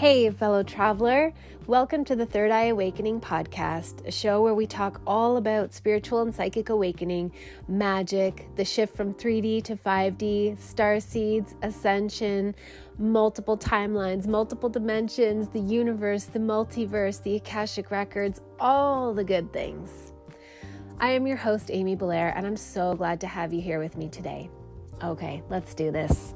Hey, fellow traveler. Welcome to the Third Eye Awakening podcast, a show where we talk all about spiritual and psychic awakening, magic, the shift from 3D to 5D, star seeds, ascension, multiple timelines, multiple dimensions, the universe, the multiverse, the Akashic records, all the good things. I am your host, Amy Belair, and I'm so glad to have you here with me today. Okay, let's do this.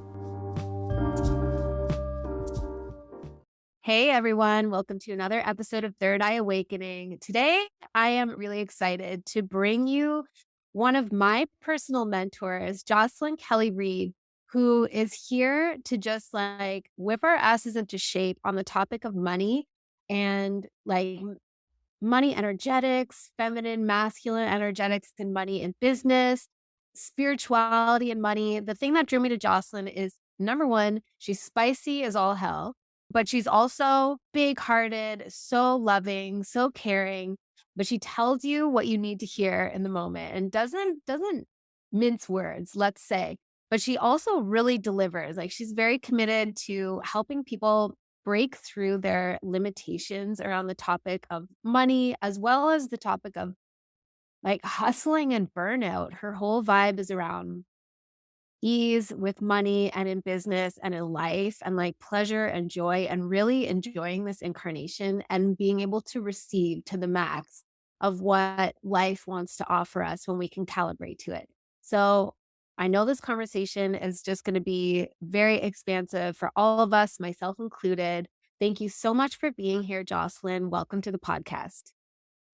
Hey everyone, welcome to another episode of Third Eye Awakening. Today, I am really excited to bring you one of my personal mentors, Jocelyn Kelly Reid, who is here to just whip our asses into shape on the topic of money and money energetics, feminine, masculine energetics and money in business, spirituality and money. The thing that drew me to Jocelyn is number one, she's spicy as all hell. But she's also big-hearted, so loving, so caring, but she tells you what you need to hear in the moment and doesn't mince words, let's say. But she also really delivers. She's very committed to helping people break through their limitations around the topic of money, as well as the topic of hustling and burnout. Her whole vibe is around ease with money and in business and in life and pleasure and joy and really enjoying this incarnation and being able to receive to the max of what life wants to offer us when we can calibrate to it. So I know this conversation is just going to be very expansive for all of us, myself included. Thank you so much for being here, Jocelyn. Welcome to the podcast.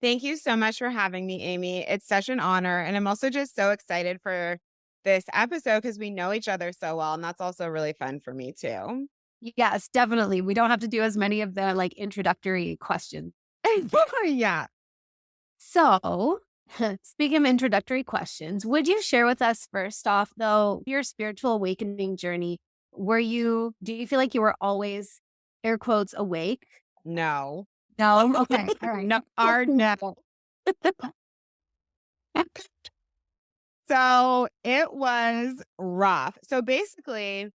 Thank you so much for having me, Amy. It's such an honor. And I'm also just so excited for this episode because we know each other so well. And that's also really fun for me too. Yes, definitely. We don't have to do as many of the introductory questions. Yeah. So, speaking of introductory questions, would you share with us first off, though, your spiritual awakening journey? Do you feel like you were always, air quotes, awake? No. No. Okay. All right. No. No. So it was rough. So basically,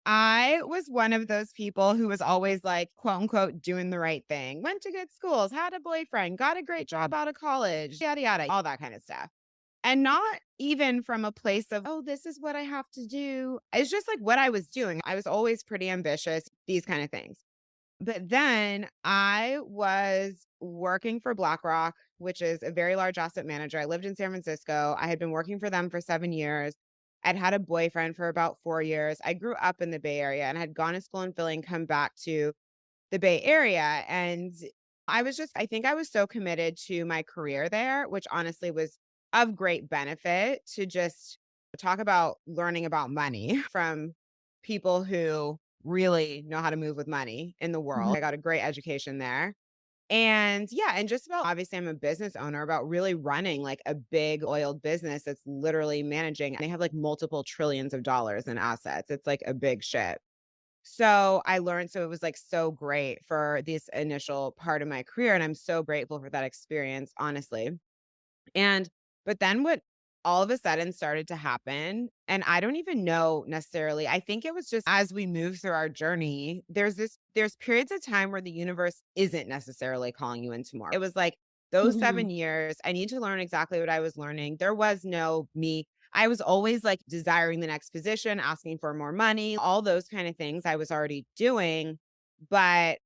I was one of those people who was always quote unquote, doing the right thing, went to good schools, had a boyfriend, got a great job out of college, yada, yada, all that kind of stuff. And not even from a place of, oh, this is what I have to do. It's just what I was doing. I was always pretty ambitious, these kind of things. But then I was working for BlackRock, which is a very large asset manager. I lived in San Francisco. I had been working for them for 7 years. I'd had a boyfriend for about 4 years. I grew up in the Bay Area and had gone to school in Philly and come back to the Bay Area. And I think I was so committed to my career there, which honestly was of great benefit to just talk about learning about money from people who really know how to move with money in the world. I got a great education there. And yeah, and just about obviously I'm a business owner about really running a big oiled business that's literally managing. And they have multiple trillions of dollars in assets. It's a big ship. So I learned, so it was so great for this initial part of my career. And I'm so grateful for that experience, honestly. And, but then what all of a sudden started to happen, and I don't even know necessarily, I think it was just as we move through our journey, there's periods of time where the universe isn't necessarily calling you into more. It was those 7 years, I need to learn exactly what I was learning. There was no me. I was always desiring the next position, asking for more money, all those kind of things I was already doing. But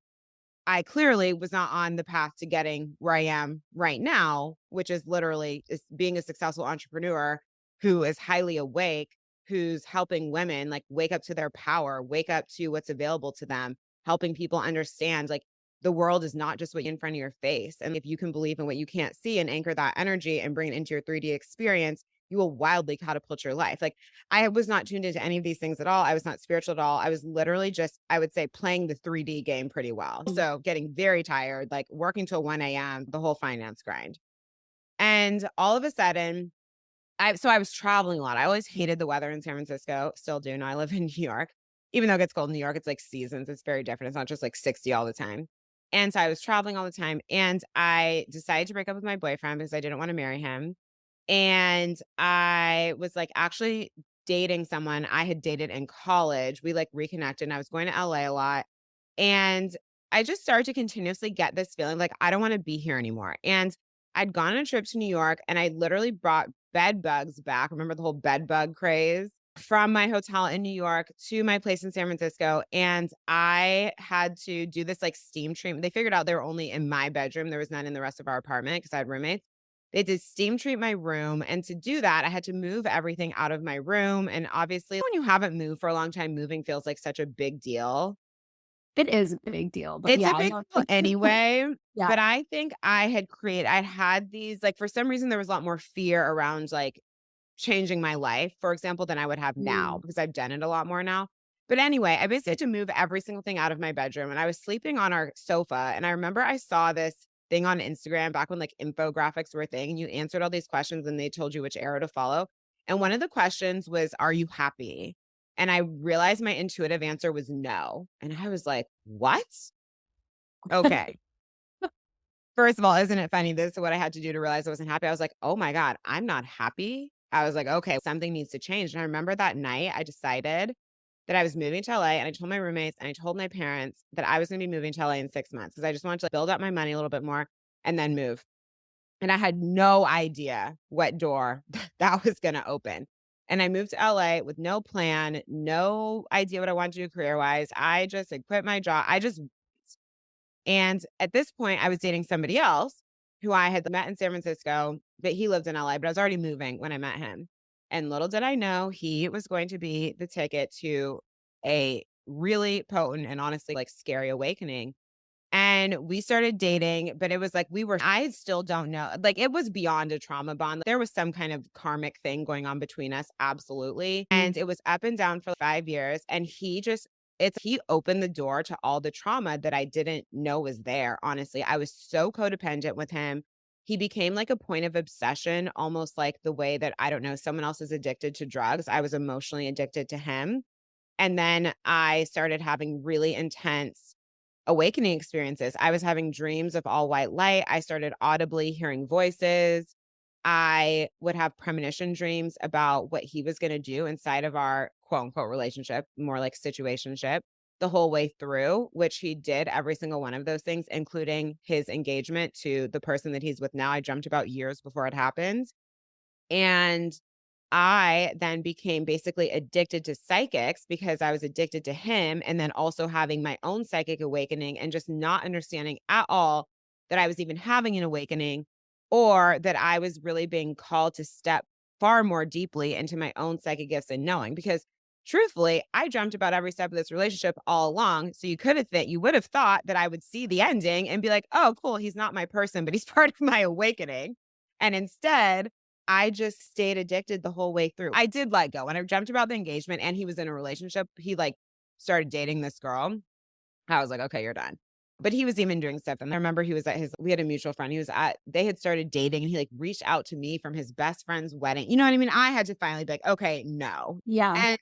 I clearly was not on the path to getting where I am right now, which is literally is being a successful entrepreneur who is highly awake, who's helping women wake up to their power, wake up to what's available to them, helping people understand the world is not just what in front of your face. And if you can believe in what you can't see and anchor that energy and bring it into your 3D experience, you will wildly catapult your life. I was not tuned into any of these things at all. I was not spiritual at all. I was literally just, I would say, playing the 3D game pretty well. So getting very tired, working till 1 a.m., the whole finance grind. And all of a sudden, I was traveling a lot. I always hated the weather in San Francisco. Still do. Now I live in New York. Even though it gets cold in New York, it's seasons. It's very different. It's not just 60 all the time. And so I was traveling all the time. And I decided to break up with my boyfriend because I didn't want to marry him. And I was actually dating someone I had dated in college. We reconnected and I was going to LA a lot. And I just started to continuously get this feeling like I don't want to be here anymore. And I'd gone on a trip to New York and I literally brought bed bugs back. Remember the whole bed bug craze? From my hotel in New York to my place in San Francisco. And I had to do this like steam treatment. They figured out they were only in my bedroom. There was none in the rest of our apartment because I had roommates. They did steam treat my room. And to do that, I had to move everything out of my room. And obviously, when you haven't moved for a long time, moving feels like such a big deal. It is a big deal, but It's yeah, a I big know. deal anyway, Yeah. but I think I had these like, for some reason, there was a lot more fear around, like, changing my life, for example, than I would have now Mm. because I've done it a lot more now. But anyway, I basically had to move every single thing out of my bedroom, and I was sleeping on our sofa, and I remember I saw this thing on Instagram back when, like, infographics were a thing, and you answered all these questions, and they told you which arrow to follow, and one of the questions was, "Are you happy?" And I realized my intuitive answer was no, and I was like, "What?" Okay. First of all, isn't it funny? This is what I had to do to realize I wasn't happy. I was like, "Oh my god, I'm not happy." I was like, "Okay, something needs to change." And I remember that night I decided that I was moving to LA and I told my roommates and I told my parents that I was gonna be moving to LA in 6 months because I just wanted to like, build up my money a little bit more and then move. And I had no idea what door that was gonna open. And I moved to LA with no plan, no idea what I wanted to do career-wise. I just had quit my job. I just and at this point, I was dating somebody else who I had met in San Francisco, but he lived in LA, but I was already moving when I met him. And little did I know he was going to be the ticket to a really potent and honestly like scary awakening. And we started dating, but it was like I still don't know. Like it was beyond a trauma bond. There was some kind of karmic thing going on between us, absolutely. Mm. And it was up and down for 5 years. And he opened the door to all the trauma that I didn't know was there. Honestly, I was so codependent with him. He became like a point of obsession, almost like the way that I don't know, someone else is addicted to drugs. I was emotionally addicted to him. And then I started having really intense awakening experiences. I was having dreams of all white light. I started audibly hearing voices. I would have premonition dreams about what he was going to do inside of our quote unquote relationship, more like situationship, the whole way through, which he did every single one of those things, including his engagement to the person that he's with now. I dreamt about years before it happened. And I then became basically addicted to psychics because I was addicted to him and then also having my own psychic awakening and just not understanding at all that I was even having an awakening or that I was really being called to step far more deeply into my own psychic gifts and knowing because truthfully, I dreamt about every step of this relationship all along. So you would have thought that I would see the ending and be like, "Oh, cool, he's not my person, but he's part of my awakening." And instead, I just stayed addicted the whole way through. I did let go. When I dreamt about the engagement and he was in a relationship, he like started dating this girl. I was like, okay, you're done. But he was even doing stuff. And I remember we had a mutual friend. They had started dating and he like reached out to me from his best friend's wedding. You know what I mean? I had to finally be like, okay, no. Yeah. And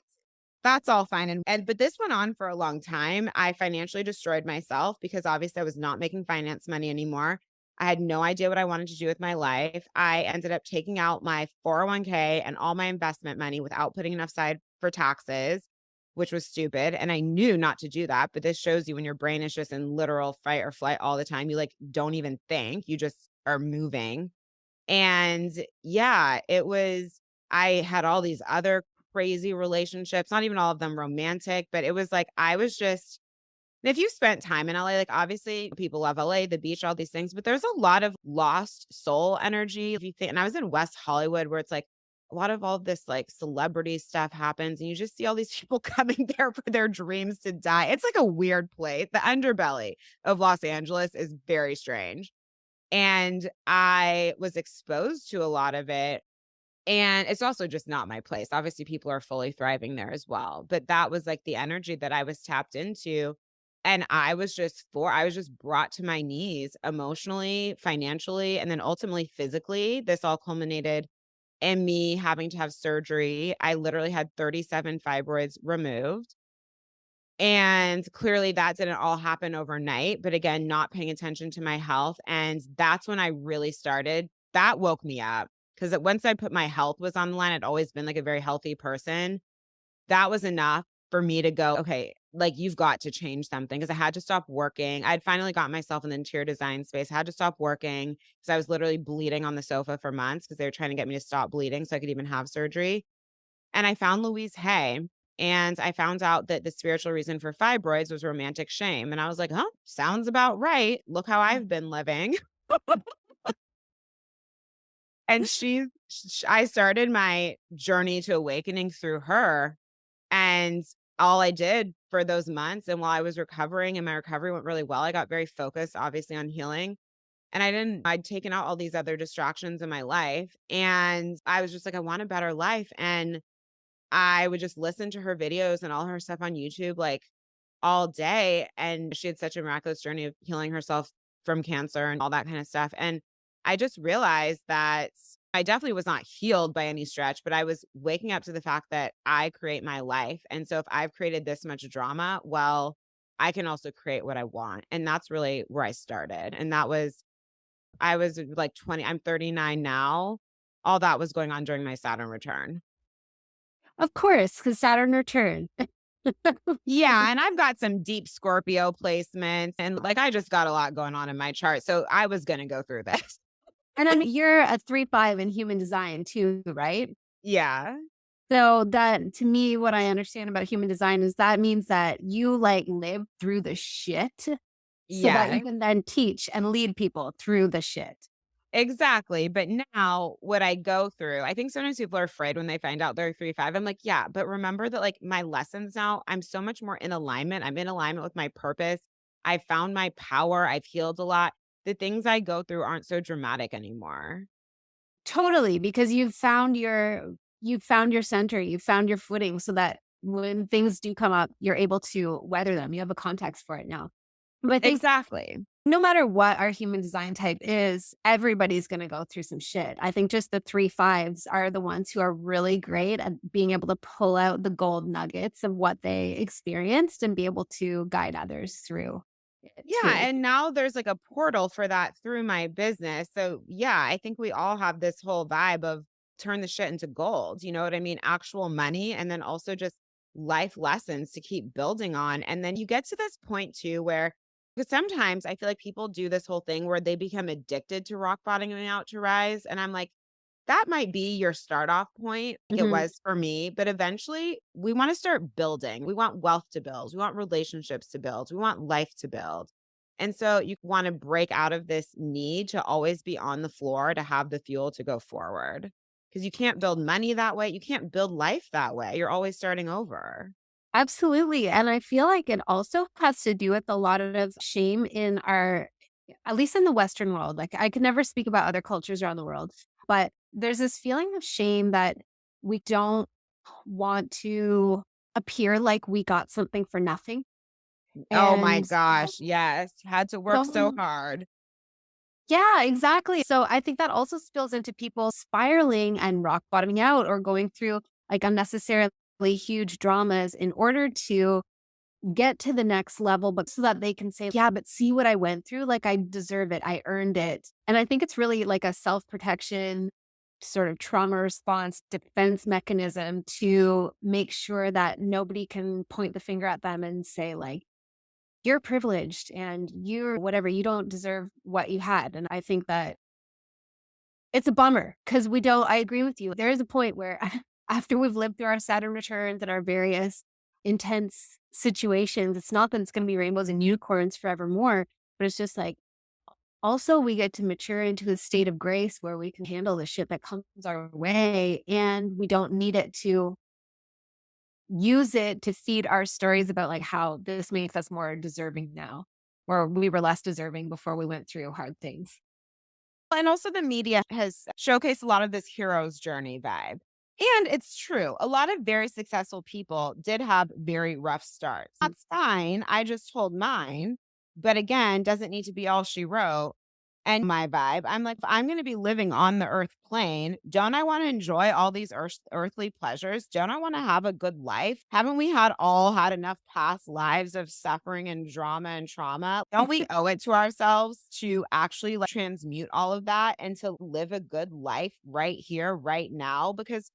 that's all fine. But this went on for a long time. I financially destroyed myself because obviously I was not making finance money anymore. I had no idea what I wanted to do with my life. I ended up taking out my 401k and all my investment money without putting enough aside for taxes, which was stupid. And I knew not to do that. But this shows you when your brain is just in literal fight or flight all the time, you like don't even think, you just are moving. And yeah, I had all these other crazy relationships, not even all of them romantic, but it was like I was just if you spent time in LA, like obviously people love LA, the beach, all these things, but there's a lot of lost soul energy. If you think, and I was in West Hollywood where it's like a lot of all this like celebrity stuff happens and you just see all these people coming there for their dreams to die. It's like a weird place. The underbelly of Los Angeles is very strange. And I was exposed to a lot of it. And it's also just not my place. Obviously, people are fully thriving there as well. But that was like the energy that I was tapped into. And I was just brought to my knees emotionally, financially, and then ultimately physically. This all culminated in me having to have surgery. I literally had 37 fibroids removed. And clearly that didn't all happen overnight, but again, not paying attention to my health. And that's when I really started. That woke me up because once I put my health was on the line, I'd always been like a very healthy person. That was enough for me to go, okay, like, you've got to change something, because I had to stop working. I'd finally got myself in the interior design space. I had to stop working because I was literally bleeding on the sofa for months because they were trying to get me to stop bleeding so I could even have surgery. And I found Louise Hay, and I found out that the spiritual reason for fibroids was romantic shame. And I was like, huh, sounds about right. Look how I've been living. And I started my journey to awakening through her. And all I did for those months, and while I was recovering and my recovery went really well, I got very focused, obviously, on healing. And I'd taken out all these other distractions in my life. And I was just like, I want a better life. And I would just listen to her videos and all her stuff on YouTube, like, all day, and she had such a miraculous journey of healing herself from cancer and all that kind of stuff, and I just realized that I definitely was not healed by any stretch, but I was waking up to the fact that I create my life, and so if I've created this much drama, well, I can also create what I want, and that's really where I started, and that was I was, like, 20. I'm 39 now. All that was going on during my Saturn return. Of course, because Saturn return. Yeah, and I've got some deep Scorpio placements, and, like, I just got a lot going on in my chart, so I was gonna go through this. And then you're a 3-5 in human design too, right? Yeah. So that to me, what I understand about human design is that means that you like live through the shit so that you Yeah, can then teach and lead people through the shit. exactly, but now what I go through, I think sometimes people are afraid when they find out they're 3-5. I'm like, "Yeah, but remember that, like, my lessons now, I'm so much more in alignment. I'm in alignment with my purpose. I found my power. I've healed a lot. The things I go through aren't so dramatic anymore." Totally, because you've found your center, you've found your footing so that when things do come up, you're able to weather them. You have a context for it now. But I think Exactly. no matter what our human design type is, everybody's gonna go through some shit. I think just the 3-5s are the ones who are really great at being able to pull out the gold nuggets of what they experienced and be able to guide others through it Yeah, too. and now there's like a portal for that through my business. So, yeah, I think we all have this whole vibe of turn the shit into gold. You know what I mean? Actual money, and then also just life lessons to keep building on. And then you get to this point too where, because sometimes I feel like people do this whole thing where they become addicted to rock bottoming out to rise. And I'm like, that might be your start off point. It Mhm. was for me, but eventually we want to start building. We want wealth to build. We want relationships to build. We want life to build. And so you want to break out of this need to always be on the floor to have the fuel to go forward. Because you can't build money that way. You can't build life that way. You're always starting over. Absolutely, and I feel like it also has to do with a lot of shame in our at least in the Western world. Like, I could never speak about other cultures around the world, but there's this feeling of shame that we don't want to appear like we got something for nothing, Oh my and gosh. Yes. Had to work so so hard. yeah, exactly. So I think that also spills into people spiraling and rock bottoming out or going through, like, unnecessarily huge dramas in order to get to the next level, but so that they can say, "Yeah, but see what I went through? Like, I deserve it. I earned it." And I think it's really like a self-protection, sort of trauma response defense mechanism to make sure that nobody can point the finger at them and say, like, "You're privileged and you're whatever, you don't deserve what you had." And I think that it's a bummer because we don't I agree with you. There is a point where after we've lived through our Saturn returns and our various intense situations, it's not that it's gonna be rainbows and unicorns forevermore, but it's just like, also we get to mature into a state of grace where we can handle the shit that comes our way, and we don't need it to use it to feed our stories about, like, how this makes us more deserving now, or we were less deserving before we went through hard things. And also the media has showcased a lot of this hero's journey vibe. And it's true. A lot of very successful people did have very rough starts. That's fine. I just told mine. But again, doesn't need to be all she wrote. And my vibe, I'm like, if I'm going to be living on the earth plane, don't I want to enjoy all these earthly pleasures? Don't I want to have a good life? Haven't we all had enough past lives of suffering and drama and trauma? Don't we owe it to ourselves to actually like transmute all of that and to live a good life right here, right now? Because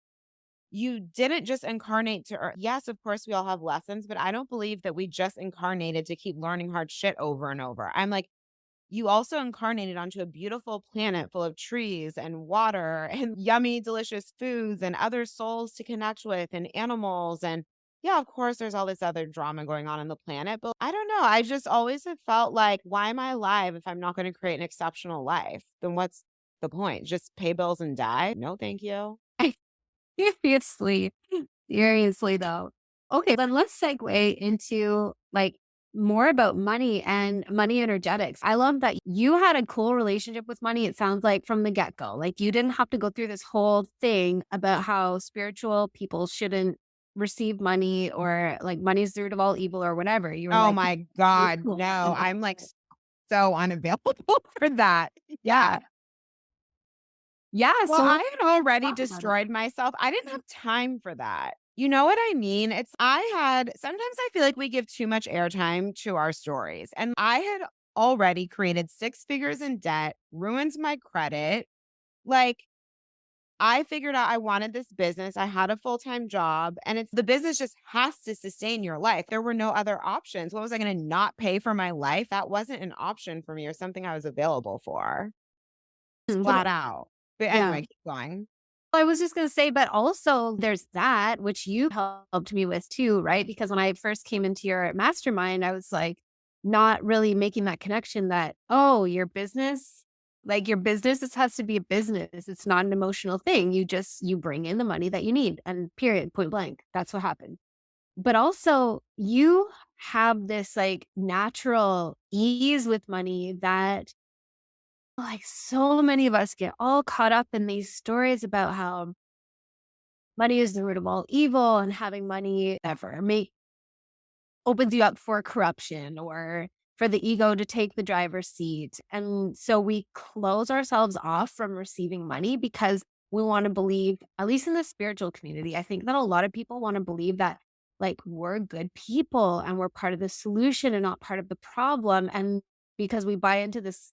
you didn't just incarnate to earth. Yes, of course, we all have lessons, but I don't believe that we just incarnated to keep learning hard shit over and over. I'm like, you also incarnated onto a beautiful planet full of trees and water and yummy, delicious foods and other souls to connect with and animals. And yeah, of course, there's all this other drama going on the planet. But I don't know. I just always have felt like, why am I alive if I'm not going to create an exceptional life? Then what's the point? Just pay bills and die? No, thank you. Seriously. Seriously, though. Okay, then let's segue into like more about money and money energetics. I love that you had a cool relationship with money. It sounds like from the get go. Like you didn't have to go through this whole thing about how spiritual people shouldn't receive money or like money's the root of all evil or whatever. You were Oh like, my "It's God. cool." No, And I'm like so unavailable for that. yeah. Yeah. Yeah. Well, So I let's had already talk about it. destroyed myself. I didn't have time for that. You know what I mean? I had, sometimes I feel like we give too much airtime to our stories. And I had already created 6 figures in debt, ruined my credit. Like, I figured out I wanted this business. I had a full-time job, and it's the business just has to sustain your life. There were no other options. What was I going to not pay for my life? That wasn't an option for me or something I was available for. But Flat out. But yeah. anyway, keep going. I was just gonna say, but also there's that which you helped me with too, right? Because when I first came into your mastermind, I was like not really making that connection that, oh, your business, like your business, this has to be a business. It's not an emotional thing. You bring in the money that you need and period, point blank. That's what happened. But also you have this like natural ease with money that like so many of us get all caught up in these stories about how money is the root of all evil and having money ever make opens you up for corruption or for the ego to take the driver's seat. And so we close ourselves off from receiving money because we want to believe, at least in the spiritual community, I think that a lot of people want to believe that like we're good people and we're part of the solution and not part of the problem. And because we buy into this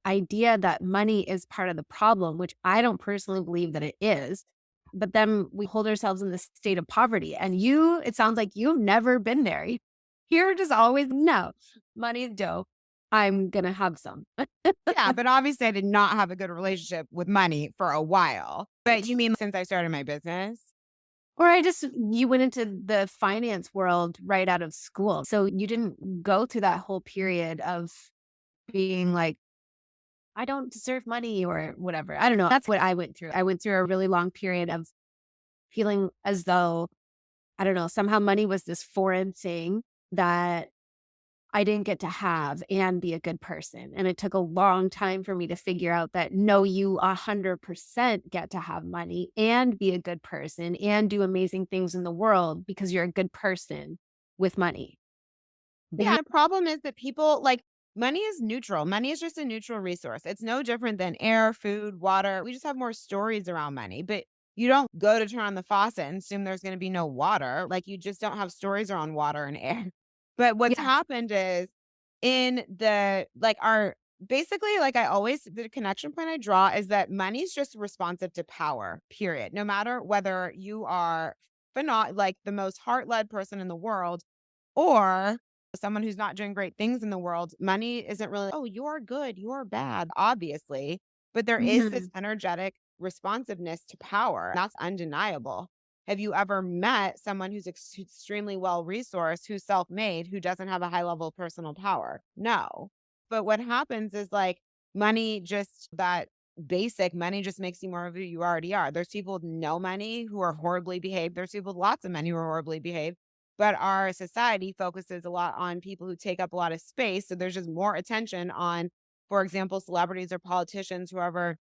idea that money is part of the problem, which I don't personally believe that it is. But then we hold ourselves in this state of poverty. And you, it sounds like you've never been there. You're just always, no, money's dope. I'm going to have some. Yeah, but obviously I did not have a good relationship with money for a while. But you mean since I started my business? Or I just, you went into the finance world right out of school. So you didn't go through that whole period of being like, I don't deserve money or whatever. I don't know. That's what I went through. I went through a really long period of feeling as though, I don't know, somehow money was this foreign thing that I didn't get to have and be a good person. And it took a long time for me to figure out that no, you 100% get to have money and be a good person and do amazing things in the world because you're a good person with money. But Yeah, here, the problem is that people like money is neutral. Money is just a neutral resource. It's no different than air, food, water. We just have more stories around money. But you don't go to turn on the faucet and assume there's going to be no water. Like you just don't have stories around water and air. But what's yeah, happened is in the like our basically like I always the connection point I draw is that money's just responsive to power, period. No matter whether you are like the most heart-led person in the world or someone who's not doing great things in the world, money isn't really, oh, you're good, you're bad, obviously. But there is this mhm, energetic responsiveness to power. That's undeniable. Have you ever met someone who's extremely well resourced, who's self made, who doesn't have a high level of personal power? No. But what happens is like money, just that basic money just makes you more of who you already are. There's people with no money who are horribly behaved. There's people with lots of money who are horribly behaved, but our society focuses a lot on people who take up a lot of space. So there's just more attention on, for example, celebrities or politicians, whoever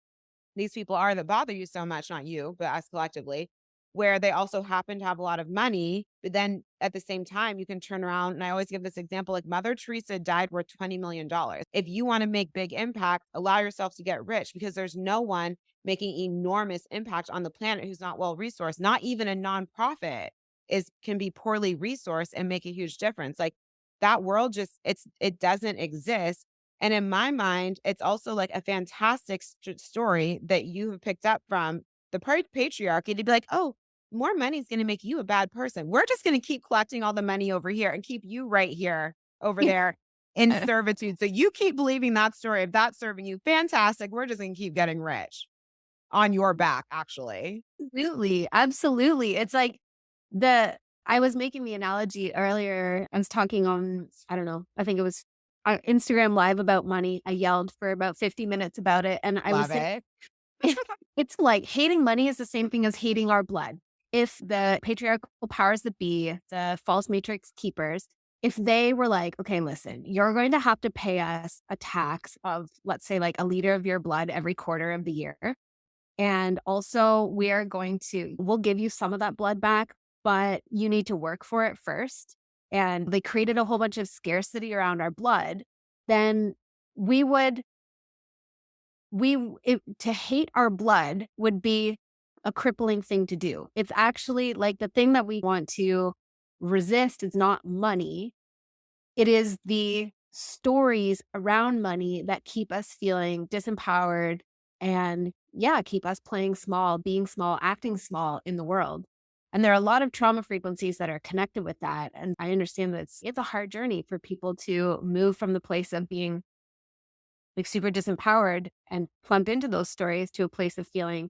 these people are that bother you so much, not you, but us collectively, where they also happen to have a lot of money. But then at the same time, you can turn around. And I always give this example like Mother Teresa died worth $20 million. If you want to make big impact, allow yourself to get rich because there's no one making enormous impact on the planet who's not well resourced. Not even a nonprofit is can be poorly resourced and make a huge difference. Like that world just it doesn't exist, and in my mind, it's also like a fantastic story that you have picked up from the patriarchy to be like, oh, more money is going to make you a bad person. We're just going to keep collecting all the money over here and keep you right here over there in servitude. So you keep believing that story. If that's serving you, fantastic. We're just going to keep getting rich on your back, actually. Absolutely, absolutely. It's like the I was making the analogy earlier. I was talking on, I don't know, I think it was Instagram Live about money. I yelled for about 50 minutes about it. And I was Love saying, it. it's like hating money is the same thing as hating our blood. If the patriarchal powers that be, the false matrix keepers, if they were like, okay, listen, you're going to have to pay us a tax of, let's say, like a liter of your blood every quarter of the year. And also, we'll give you some of that blood back, but you need to work for it first. And they created a whole bunch of scarcity around our blood. Then we would, to hate our blood would be a crippling thing to do. It's actually like the thing that we want to resist is not money, it is the stories around money that keep us feeling disempowered and, yeah, keep us playing small, being small, acting small in the world. And there are a lot of trauma frequencies that are connected with that. And I understand that it's a hard journey for people to move from the place of being like super disempowered and plump into those stories to a place of feeling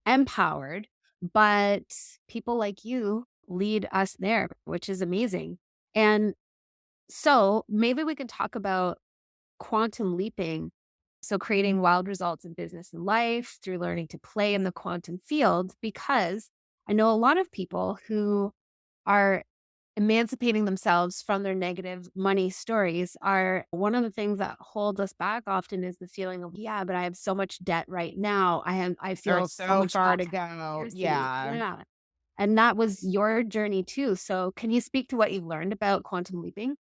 empowered. But people like you lead us there, which is amazing. And so maybe we could talk about quantum leaping. So creating wild results in business and life through learning to play in the quantum field, because I know a lot of people who are emancipating themselves from their negative money stories are one of the things that holds us back often is the feeling of, yeah, but I have so much debt right now. I feel There's so so much far lack to of go. scarcity. Yeah. Yeah. And that was your journey too. So can you speak to what you learned about quantum leaping?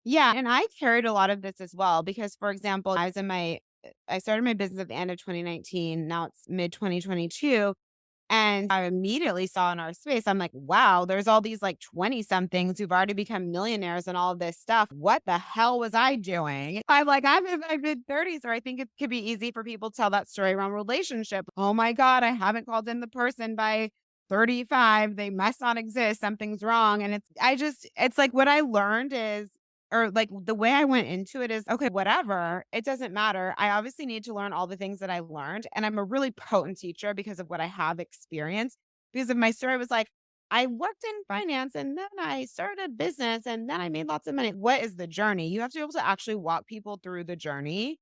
Yeah, and I carried a lot of this as well because, for example, I started my business at the end of 2019. Now it's mid 2022. And I immediately saw in our space, I'm like, wow, there's all these like 20 somethings who've already become millionaires and all of this stuff. What the hell was I doing? I'm in my mid 30s, or I think it could be easy for people to tell that story around relationship. Oh my God, I haven't called in the person by 35. They must not exist. Something's wrong. And it's like what I learned is, or like the way I went into it is, okay, whatever, it doesn't matter. I obviously need to learn all the things that I learned. And I'm a really potent teacher because of what I have experienced. Because of my story was like, I worked in finance and then I started a business and then I made lots of money. What is the journey? You have to be able to actually walk people through the journey.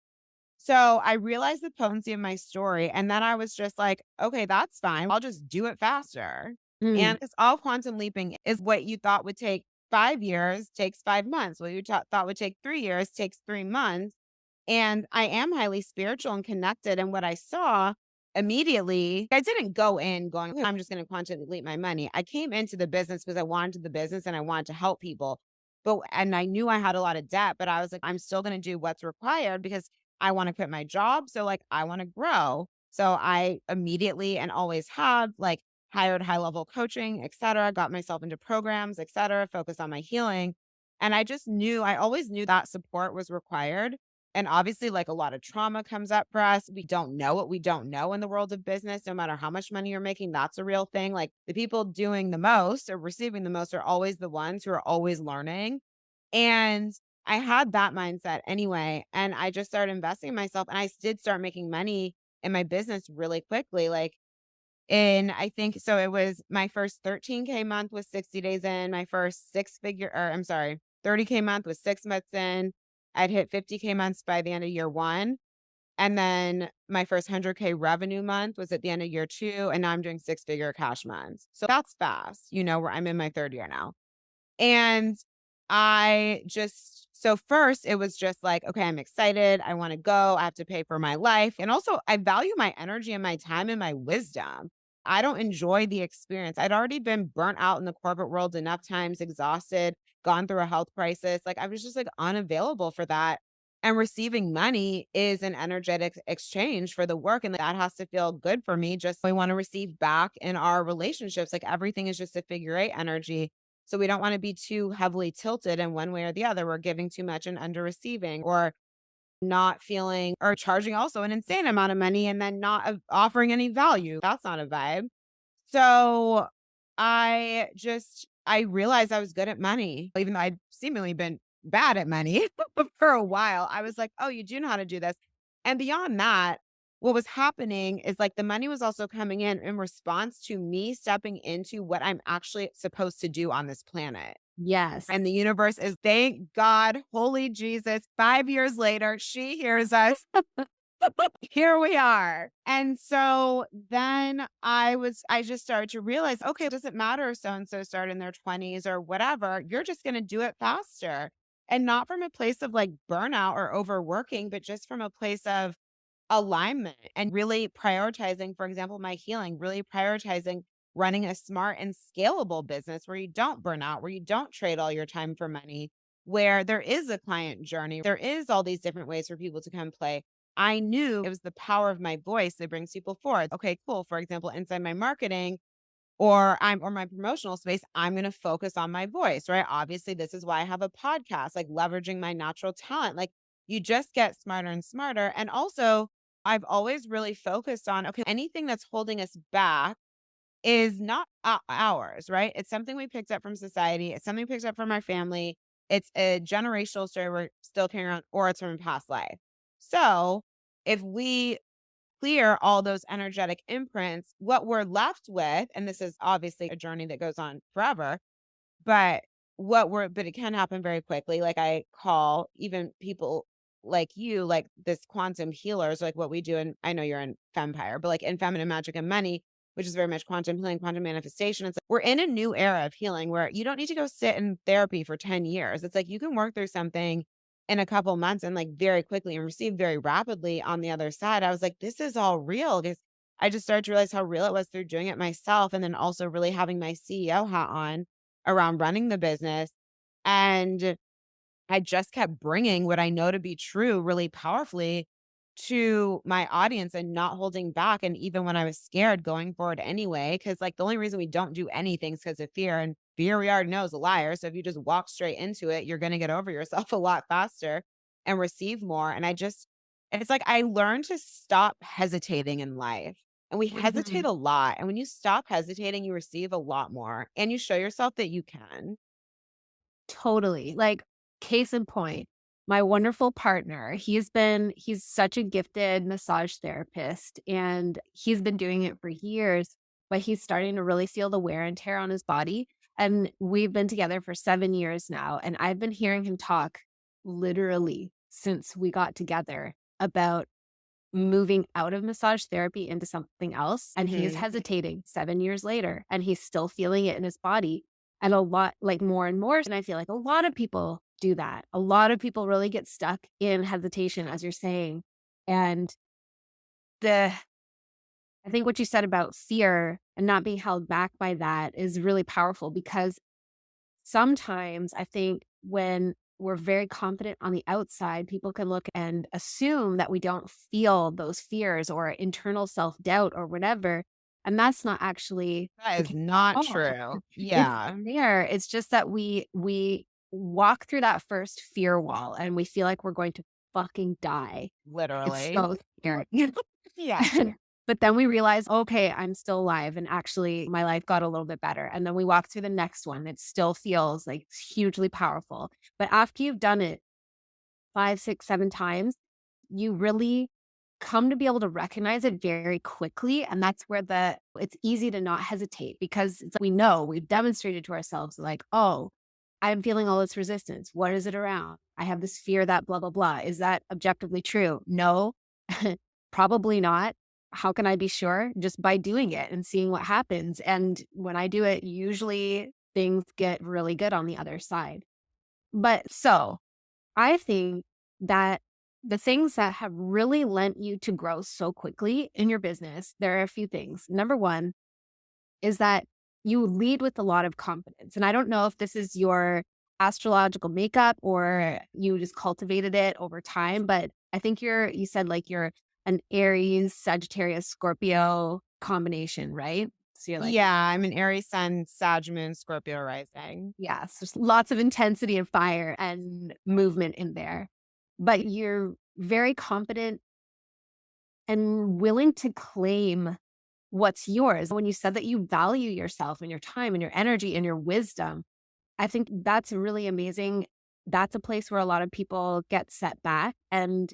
So I realized the potency of my story. And then I was just like, okay, that's fine. I'll just do it faster. Mm, And it's all quantum leaping is what you thought would take 5 years takes 5 months. What you thought would take 3 years takes 3 months. And I am highly spiritual and connected. And what I saw immediately, I didn't go in going, "Okay, I'm just going to quantum leap my money." I came into the business because I wanted the business and I wanted to help people. And I knew I had a lot of debt, but I was like, I'm still going to do what's required because I want to quit my job. So like I want to grow. So I immediately and always have like hired high level coaching, et cetera, got myself into programs, et cetera, focused on my healing. And I always knew that support was required. And obviously, like a lot of trauma comes up for us. We don't know what we don't know in the world of business, no matter how much money you're making. That's a real thing. Like the people doing the most or receiving the most are always the ones who are always learning. And I had that mindset anyway. And I just started investing in myself. And I did start making money in my business really quickly. Like, and I think so it was my first 13K month was 60 days in, my first six figure or I'm sorry, 30K month was 6 months in. I'd hit 50K months by the end of year one. And then my first 100K revenue month was at the end of year two. And now I'm doing six figure cash months. So that's fast, where I'm in my third year now. And so first it was just like, okay, I'm excited. I want to go. I have to pay for my life. And also, I value my energy and my time and my wisdom. I don't enjoy the experience. I'd already been burnt out in the corporate world enough times, exhausted, gone through a health crisis. Like, I was just like unavailable for that. And receiving money is an energetic exchange for the work. And that has to feel good for me. Just we want to receive back in our relationships. Like, everything is just a figure eight energy, so we don't want to be too heavily tilted in one way or the other. We're giving too much and under receiving, or not feeling or charging also an insane amount of money and then not offering any value. That's not a vibe. So I realized I was good at money, even though I'd seemingly been bad at money for a while. I was like, "Oh, you do know how to do this." And beyond that, what was happening is like the money was also coming in response to me stepping into what I'm actually supposed to do on this planet. Yes. And the universe is, thank God, holy Jesus, 5 years later, she hears us. Here we are. And so then I just started to realize, okay, it doesn't matter if so and so started in their 20s or whatever. You're just going to do it faster. And not from a place of like burnout or overworking, but just from a place of alignment and really prioritizing, for example, my healing, really prioritizing running a smart and scalable business where you don't burn out, where you don't trade all your time for money, where there is a client journey, there is all these different ways for people to come play. I knew it was the power of my voice that brings people forward. Okay, cool. For example, inside my marketing, or my promotional space, I'm going to focus on my voice, right? Obviously, this is why I have a podcast, like leveraging my natural talent. Like you just get smarter and smarter. And also, I've always really focused on, okay, anything that's holding us back is not ours, right? It's something we picked up from society. It's something we picked up from our family. It's a generational story we're still carrying around, or it's from a past life. So if we clear all those energetic imprints, what we're left with, and this is obviously a journey that goes on forever, but but it can happen very quickly. Like I call even people like you, like this quantum healers, like what we do. And I know you're in Fempire, but like in Feminine Magic and Money, which is very much quantum healing, quantum manifestation. It's like we're in a new era of healing where you don't need to go sit in therapy for 10 years. It's like you can work through something in a couple months and like very quickly and receive very rapidly on the other side. I was like, this is all real because I just started to realize how real it was through doing it myself. And then also really having my CEO hat on around running the business. And I just kept bringing what I know to be true really powerfully to my audience and not holding back. And even when I was scared, going forward anyway, because like the only reason we don't do anything is because of fear. And fear we already know is a liar. So if you just walk straight into it, you're going to get over yourself a lot faster and receive more. And it's like I learned to stop hesitating in life. And we hesitate Mhm. a lot. And when you stop hesitating, you receive a lot more and you show yourself that you can. Totally. Like, case in point, my wonderful partner, he's such a gifted massage therapist and he's been doing it for years, but he's starting to really feel the wear and tear on his body. And we've been together for 7 years now. And I've been hearing him talk literally since we got together about moving out of massage therapy into something else, and he is Hmm. hesitating 7 years later, and he's still feeling it in his body, and a lot like, more and more, and I feel like a lot of people do that. A lot of people really get stuck in hesitation, as you're saying, and the I think what you said about fear and not being held back by that is really powerful because sometimes I think when we're very confident on the outside, people can look and assume that we don't feel those fears or internal self doubt or whatever. And that's not actually That the is case at not all. true. It's Yeah, there. It's just that we walk through that first fear wall and we feel like we're going to fucking die. It's literally. so scary. Yeah. But then we realize, okay, I'm still alive and actually my life got a little bit better. And then we walk through the next one. It still feels like hugely powerful. But after you've done it 5, 6, 7 times, you really come to be able to recognize it very quickly. And that's where it's easy to not hesitate because it's, we know we've demonstrated to ourselves, like, oh, I'm feeling all this resistance. What is it around? I have this fear that blah, blah, blah. Is that objectively true? No, probably not. How can I be sure? Just by doing it and seeing what happens. And when I do it, usually things get really good on the other side. But so I think that the things that have really lent you to grow so quickly in your business, there are a few things. Number one is that you lead with a lot of confidence. And I don't know if this is your astrological makeup or you just cultivated it over time, but I think you said like you're an Aries, Sagittarius, Scorpio combination, right? So you're like, Yeah, I'm an Aries Sun, Sag Moon, Scorpio rising. yes, there's lots of intensity and fire and movement in there. But you're very confident and willing to claim what's yours. When you said that you value yourself and your time and your energy and your wisdom, I think that's really amazing. That's a place where a lot of people get set back. And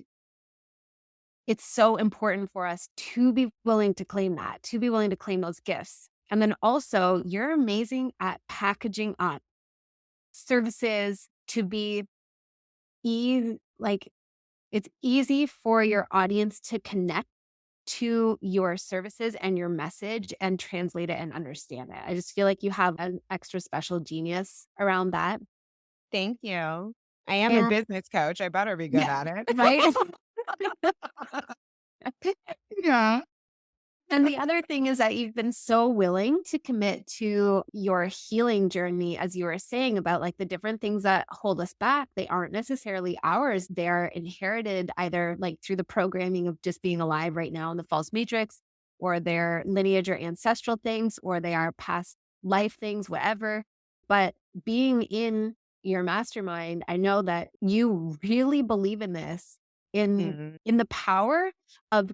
it's so important for us to be willing to claim that, to be willing to claim those gifts. And then also, you're amazing at packaging up services to be like it's easy for your audience to connect to your services and your message and translate it and understand it. I just feel like you have an extra special genius around that. Thank you. I am a And business coach. I better be good yeah, at it. right? Yeah. And the other thing is that you've been so willing to commit to your healing journey, as you were saying about like the different things that hold us back. They aren't necessarily ours. They're inherited either like through the programming of just being alive right now in the false matrix, or their lineage or ancestral things, or they are past life things, whatever. But being in your mastermind, I know that you really believe in this, in Mhm. in the power of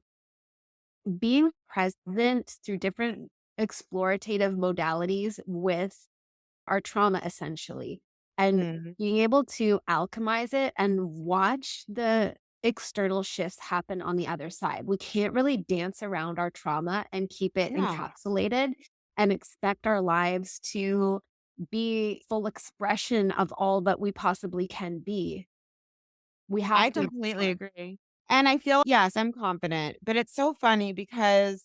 being present through different explorative modalities with our trauma essentially, and Mhm. being able to alchemize it and watch the external shifts happen on the other side. We can't really dance around our trauma and keep it Yeah. encapsulated and expect our lives to be full expression of all that we possibly can be. We have I to completely agree. And I feel, yes, I'm confident, but it's so funny because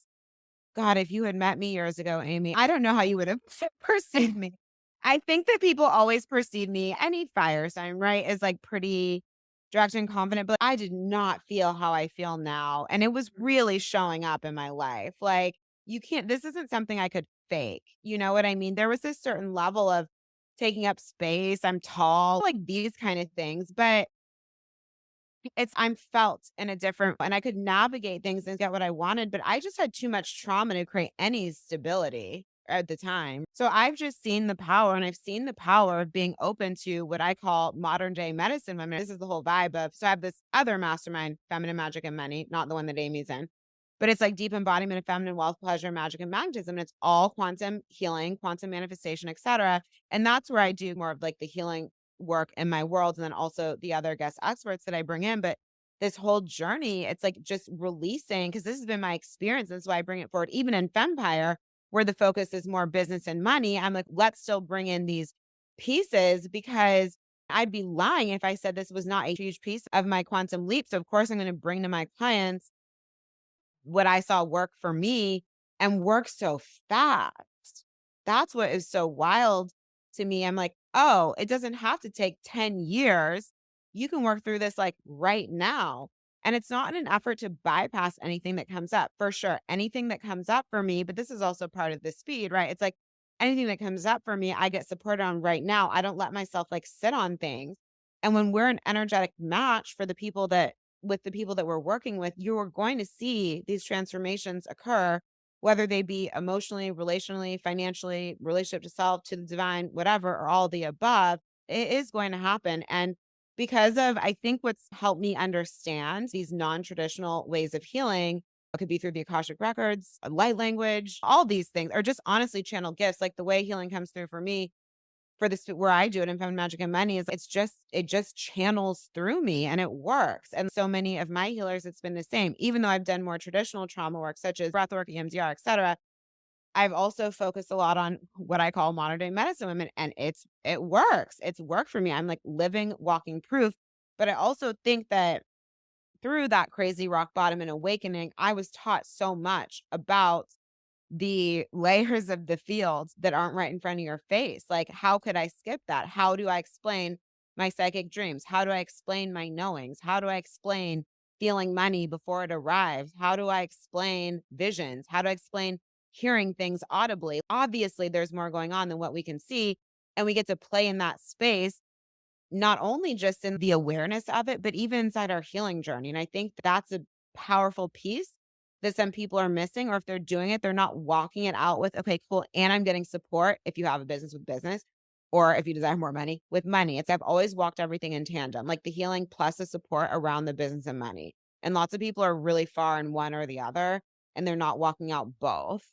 God, if you had met me years ago, Amy, I don't know how you would have perceived me. I think that people always perceive me, any fire sign, right, as like pretty direct and confident, but I did not feel how I feel now. And it was really showing up in my life. Like, you can't, this isn't something I could fake. You know what I mean? There was this certain level of taking up space. I'm tall, like these kind of things. But I'm felt in a different, and I could navigate things and get what I wanted, but I just had too much trauma to create any stability at the time. So I've just seen the power, and I've seen the power of being open to what I call modern day medicine. I mean, this is the whole vibe of, so I have this other mastermind, Feminine Magic and Money, not the one that Amy's in, but it's like deep embodiment of feminine wealth, pleasure, magic, and magnetism. And it's all quantum healing, quantum manifestation, etc. And that's where I do more of like the healing work in my world, and then also the other guest experts that I bring in. But this whole journey, it's like just releasing, because this has been my experience. That's why I bring it forward. Even in Fempire, where the focus is more business and money, I'm like, let's still bring in these pieces, because I'd be lying if I said this was not a huge piece of my quantum leap. So of course I'm going to bring to my clients what I saw work for me and work so fast. That's what is so wild to me. I'm like, oh, it doesn't have to take 10 years. You can work through this like right now. And it's not in an effort to bypass anything that comes up, for sure. Anything that comes up for me, but this is also part of the speed, right? It's like anything that comes up for me, I get supported on right now. I don't let myself like sit on things. And when we're an energetic match for the people that, with the people that we're working with, you're going to see these transformations occur, whether they be emotionally, relationally, financially, relationship to self, to the divine, whatever, or all the above. It is going to happen. And because of, I think what's helped me understand these non traditional ways of healing, it could be through the Akashic records, light language, all these things, or just honestly channel gifts, like the way healing comes through for me for this, where I do it in Feminine Magic and Money, is it just channels through me and it works. And so many of my healers, it's been the same. Even though I've done more traditional trauma work, such as breathwork, EMDR, etc., I've also focused a lot on what I call modern day medicine women, and it works. It's worked for me. I'm like living, walking proof. But I also think that through that crazy rock bottom and awakening, I was taught so much about the layers of the field that aren't right in front of your face. Like, how could I skip that? How do I explain my psychic dreams? How do I explain my knowings? How do I explain feeling money before it arrives? How do I explain visions? How do I explain hearing things audibly? Obviously, there's more going on than what we can see. And we get to play in that space, not only just in the awareness of it, but even inside our healing journey. And I think that's a powerful piece that some people are missing, or if they're doing it, they're not walking it out with, okay, cool. And I'm getting support if you have a business with business, or if you desire more money with money. It's, I've always walked everything in tandem, like the healing plus the support around the business and money. And lots of people are really far in one or the other. and they're not walking out both.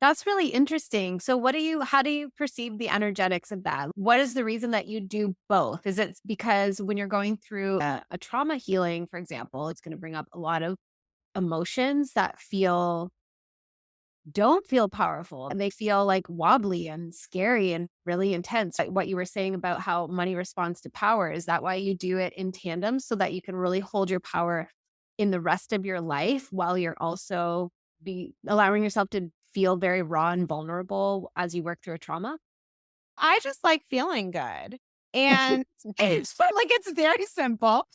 That's really interesting. So how do you perceive the energetics of that? What is the reason that you do both? Is it because when you're going through a trauma healing, for example, it's going to bring up a lot of emotions that don't feel powerful and they feel like wobbly and scary and really intense. Like what you were saying about how money responds to power, is that why you do it in tandem so that you can really hold your power in the rest of your life while you're also be allowing yourself to feel very raw and vulnerable as you work through a trauma? I just like feeling good. And it's very simple.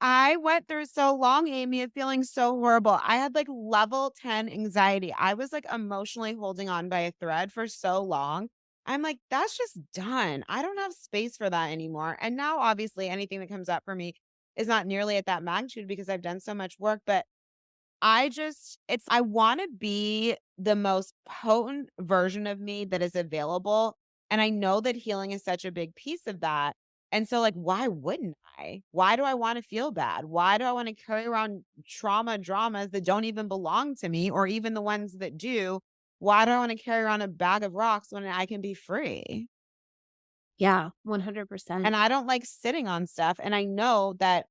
I went through so long, Amy, of feeling so horrible. I had like level 10 anxiety. I was like emotionally holding on by a thread for so long. I'm like, that's just done. I don't have space for that anymore. And now, obviously, anything that comes up for me is not nearly at that magnitude because I've done so much work. But I wanna be the most potent version of me that is available, and I know that healing is such a big piece of that, and so, like, why wouldn't I? Why do I wanna feel bad? Why do I wanna carry around trauma dramas that don't even belong to me or even the ones that do? Why do I wanna carry around a bag of rocks when I can be free? Yeah, 100%. And I don't like sitting on stuff, and I know that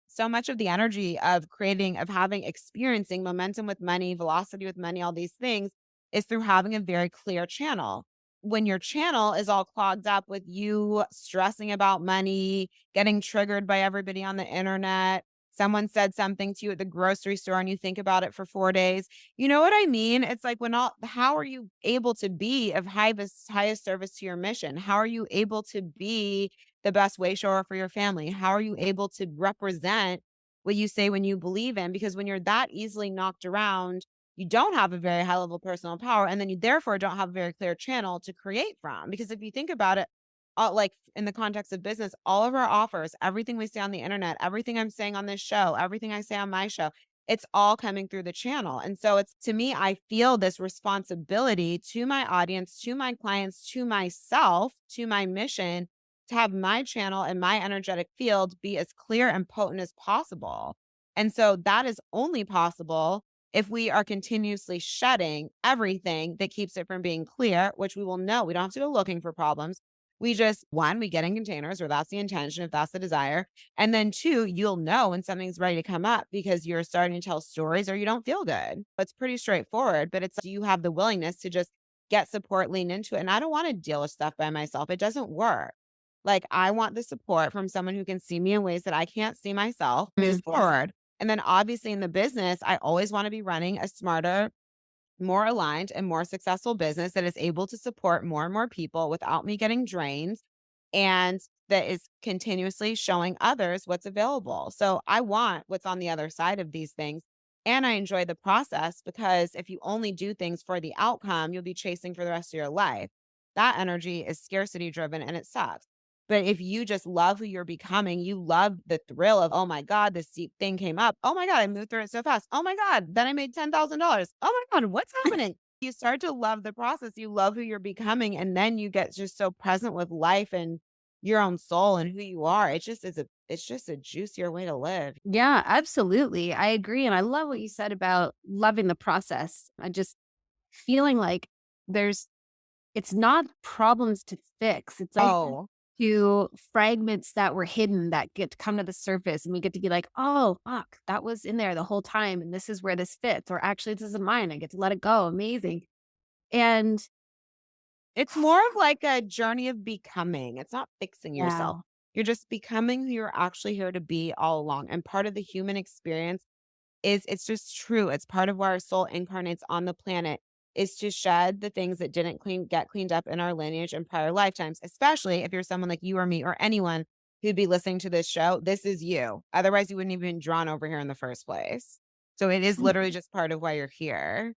so much of the energy of experiencing momentum with money, velocity with money, all these things is through having a very clear channel. When your channel is all clogged up with you stressing about money, getting triggered by everybody on the internet, someone said something to you at the grocery store and you think about it for 4 days. You know what I mean? It's like how are you able to be of highest service to your mission? How are you able to be the best way shower for your family? How are you able to represent what you say when you believe in? Because when you're that easily knocked around, you don't have a very high level of personal power. And then you therefore don't have a very clear channel to create from. Because if you think about it, like in the context of business, all of our offers, everything we say on the internet, everything I'm saying on this show, everything I say on my show, it's all coming through the channel. And so it's to me, I feel this responsibility to my audience, to my clients, to myself, to my mission to have my channel and my energetic field be as clear and potent as possible. And so that is only possible if we are continuously shedding everything that keeps it from being clear, which we will know. We don't have to go looking for problems. We just, one, we get in containers, or that's the intention, if that's the desire. And then two, you'll know when something's ready to come up because you're starting to tell stories or you don't feel good. It's pretty straightforward, but do you have the willingness to just get support, lean into it? And I don't want to deal with stuff by myself. It doesn't work. Like, I want the support from someone who can see me in ways that I can't see myself, move forward. And then obviously in the business, I always want to be running a smarter, more aligned, and more successful business that is able to support more and more people without me getting drained and that is continuously showing others what's available. So I want what's on the other side of these things. And I enjoy the process because if you only do things for the outcome, you'll be chasing for the rest of your life. That energy is scarcity driven and it sucks. But if you just love who you're becoming, you love the thrill of, oh my God, this deep thing came up. Oh my God, I moved through it so fast. Oh my God, then I made $10,000. Oh my God, what's happening? You start to love the process. You love who you're becoming. And then you get just so present with life and your own soul and who you are. It's just a juicier way to live. Yeah, absolutely. I agree. And I love what you said about loving the process. I just feeling like there's it's not problems to fix. It's like Oh, to fragments that were hidden that get to come to the surface and we get to be like, oh fuck, that was in there the whole time and this is where this fits. Or actually this isn't mine. I get to let it go. Amazing. And it's more of like a journey of becoming. It's not fixing yourself. yeah. You're just becoming who you're actually here to be all along. And part of the human experience is it's just true. It's part of why our soul incarnates on the planet is to shed the things that didn't get cleaned up in our lineage and prior lifetimes, especially if you're someone like you or me or anyone who'd be listening to this show. This is you. Otherwise, you wouldn't even been drawn over here in the first place. So it is literally just part of why you're here.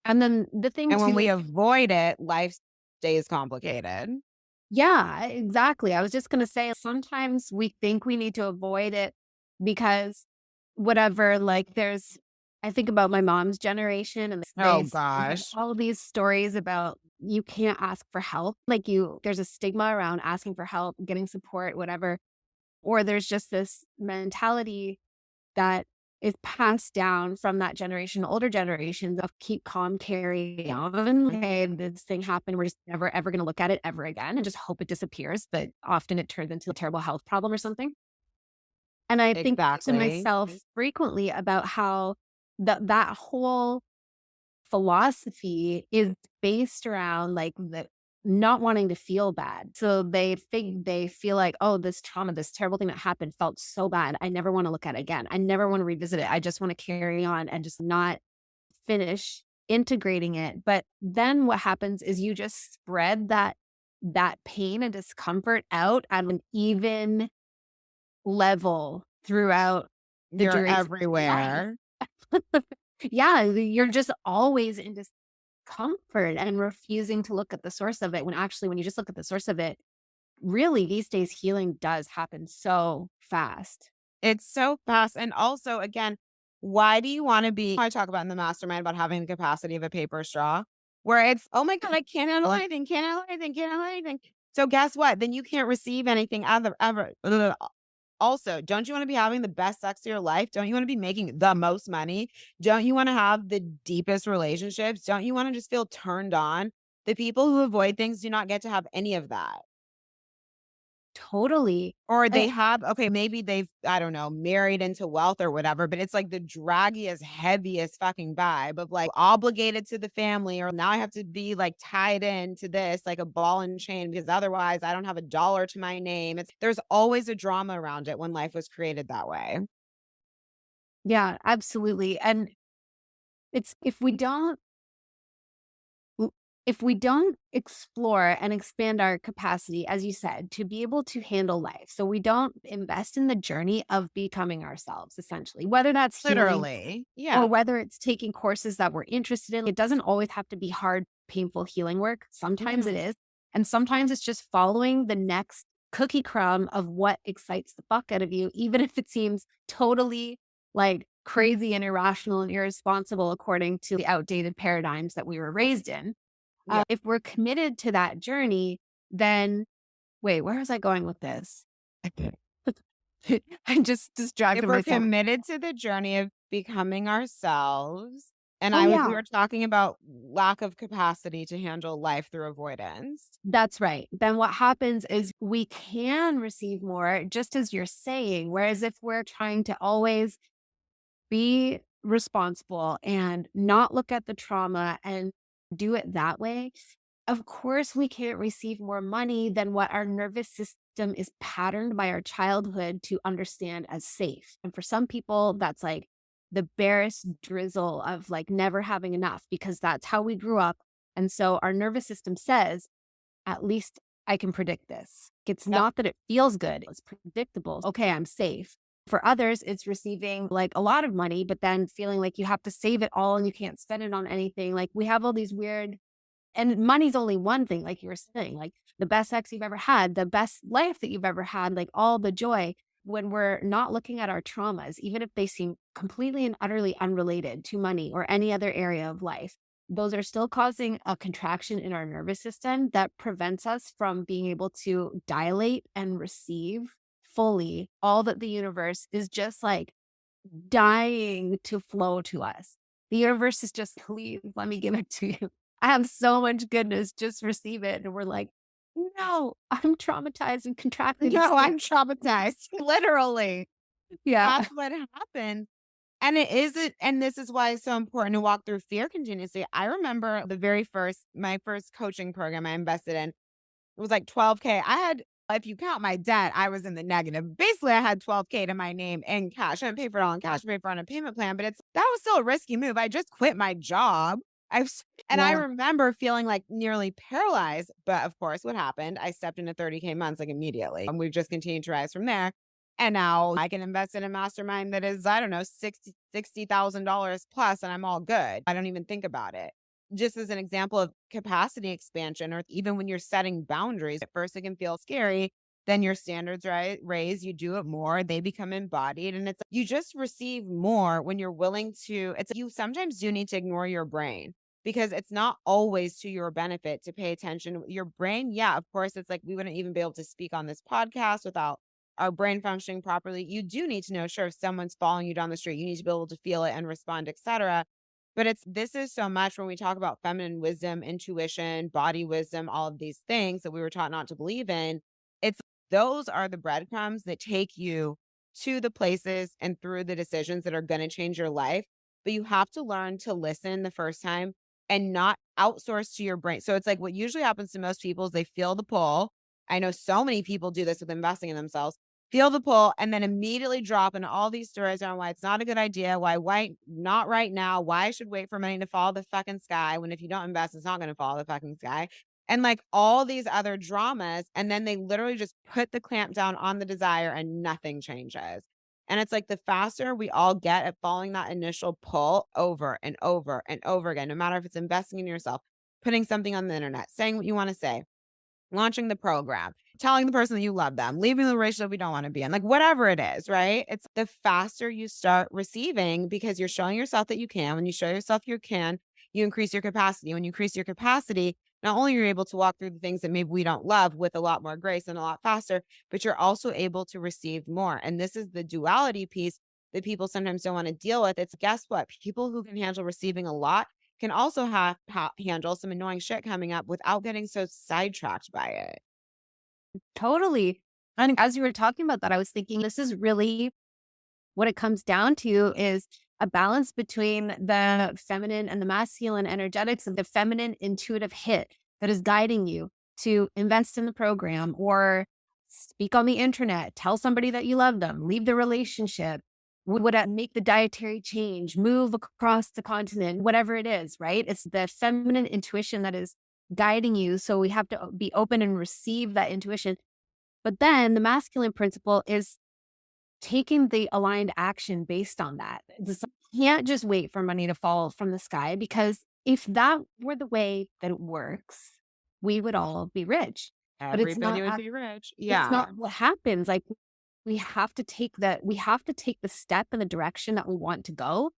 And then the thing And when too, we avoid it, life stays complicated. yeah, exactly. I was just going to say sometimes we think we need to avoid it because whatever, like I think about my mom's generation and Oh they had gosh. all of these stories about you can't ask for help. Like there's a stigma around asking for help, getting support, whatever. Or there's just this mentality that is passed down from that generation, older generations of keep calm, carry on. Okay, this thing happened. We're just never ever going to look at it ever again and just hope it disappears. But often it turns into a terrible health problem or something. And I think to Exactly. myself frequently about how that whole philosophy is based around like the not wanting to feel bad. So they feel like, oh, this trauma, this terrible thing that happened felt so bad. I never want to look at it again. I never want to revisit it. I just want to carry on and just not finish integrating it. But then what happens is you just spread that pain and discomfort out at an even level throughout the You're duration of your life. everywhere. Yeah, you're just always in discomfort and refusing to look at the source of it when actually when you just look at the source of it, really these days healing does happen so fast. It's so fast. And also, again, why do you want to be? I talk about in the mastermind about having the capacity of a paper straw, where it's, oh my God, I can't handle anything, can't handle anything, can't handle anything. So guess what? Then you can't receive anything ever. Ugh. Also, don't you want to be having the best sex of your life? Don't you want to be making the most money? Don't you want to have the deepest relationships? Don't you want to just feel turned on? The people who avoid things do not get to have any of that. Totally. Or they I have okay, maybe they've, I don't know, married into wealth or whatever, but it's like the draggiest, heaviest fucking vibe of like obligated to the family, or now I have to be like tied into this like a ball and chain because otherwise I don't have a dollar to my name. There's always a drama around it when life was created that way. yeah, absolutely. And it's w- if we don't explore and expand our capacity, as you said, to be able to handle life, so we don't invest in the journey of becoming ourselves, essentially, whether that's healing Literally. or Yeah. whether it's taking courses that we're interested in. It doesn't always have to be hard, painful healing work. Sometimes it No. is. And sometimes it's just following the next cookie crumb of what excites the fuck out of you, even if it seems totally like crazy and irrational and irresponsible according to the outdated paradigms that we were raised in. Yeah. If we're committed to that journey, then wait, where was I going with this? I just If distracted we're myself. committed to the journey of becoming ourselves, and Oh, we yeah. were talking about lack of capacity to handle life through avoidance. That's right. Then what happens is we can receive more, just as you're saying. Whereas if we're trying to always be responsible and not look at the trauma and do it that way, of course, we can't receive more money than what our nervous system is patterned by our childhood to understand as safe. And for some people, that's like the barest drizzle of like never having enough because that's how we grew up. And so our nervous system says, at least I can predict this. It's Yep. not that it feels good, it's predictable. Okay, I'm safe. For others, it's receiving like a lot of money, but then feeling like you have to save it all and you can't spend it on anything. Like we have all these weird, and money's only one thing, like you were saying, like the best sex you've ever had, the best life that you've ever had, like all the joy. When we're not looking at our traumas, even if they seem completely and utterly unrelated to money or any other area of life, those are still causing a contraction in our nervous system that prevents us from being able to dilate and receive fully all that the universe is just like dying to flow to us. The universe is just, please let me give it to you. I have so much goodness, just receive it. And we're like, no, I'm traumatized and contracted and No, scared. I'm traumatized. Literally. Yeah. That's what happened. And it isn't, and this is why it's so important to walk through fear continuously. I remember my first coaching program I invested in, it was like 12K. If you count my debt, I was in the negative. Basically, I had 12K to my name in cash. I didn't pay for it all in cash, I paid for it on a payment plan, but that was still a risky move. I just quit my job. And I Yeah. remember feeling like nearly paralyzed. But of course, what happened? I stepped into 30K months like immediately. And we've just continued to rise from there. And now I can invest in a mastermind that is, I don't know, $60,000 plus, and I'm all good. I don't even think about it. Just as an example of capacity expansion, or even when you're setting boundaries, at first it can feel scary. Then your standards raise, you do it more, they become embodied. And you just receive more when you're willing to. You sometimes do need to ignore your brain because it's not always to your benefit to pay attention. Your brain, yeah, of course, it's like we wouldn't even be able to speak on this podcast without our brain functioning properly, you do need to know, sure, if someone's following you down the street, you need to be able to feel it and respond, etc. But this is so much when we talk about feminine wisdom, intuition, body wisdom, all of these things that we were taught not to believe in. It's those are the breadcrumbs that take you to the places and through the decisions that are going to change your life. But you have to learn to listen the first time and not outsource to your brain. So it's like what usually happens to most people is they feel the pull. I know so many people do this with investing in themselves, feel the pull, and then immediately drop in all these stories on why it's not a good idea, why not right now, why I should wait for money to fall the fucking sky when if you don't invest, it's not going to fall the fucking sky. And like all these other dramas. And then they literally just put the clamp down on the desire and nothing changes. And it's like the faster we all get at following that initial pull over and over and over again, no matter if it's investing in yourself, putting something on the internet, saying what you want to say, launching the program, telling the person that you love them, leaving the relationship we don't want to be in, like whatever it is, right? It's the faster you start receiving because you're showing yourself that you can. When you show yourself you can, you increase your capacity. When you increase your capacity, not only are you able to walk through the things that maybe we don't love with a lot more grace and a lot faster, but you're also able to receive more. And this is the duality piece that people sometimes don't want to deal with. It's guess what? People who can handle receiving a lot can also handle some annoying shit coming up without getting so sidetracked by it. Totally. And as you were talking about that, I was thinking this is really what it comes down to is a balance between the feminine and the masculine energetics of the feminine intuitive hit that is guiding you to invest in the program or speak on the internet, tell somebody that you love them, leave the relationship, would make the dietary change, move across the continent, whatever it is, right? It's the feminine intuition that is guiding you. So we have to be open and receive that intuition. But then the masculine principle is taking the aligned action based on that. You can't just wait for money to fall from the sky because if that were the way that it works, we would all be rich. But Everybody would be rich. it's Yeah. not what happens. Like we have to take the step in the direction that we want to go.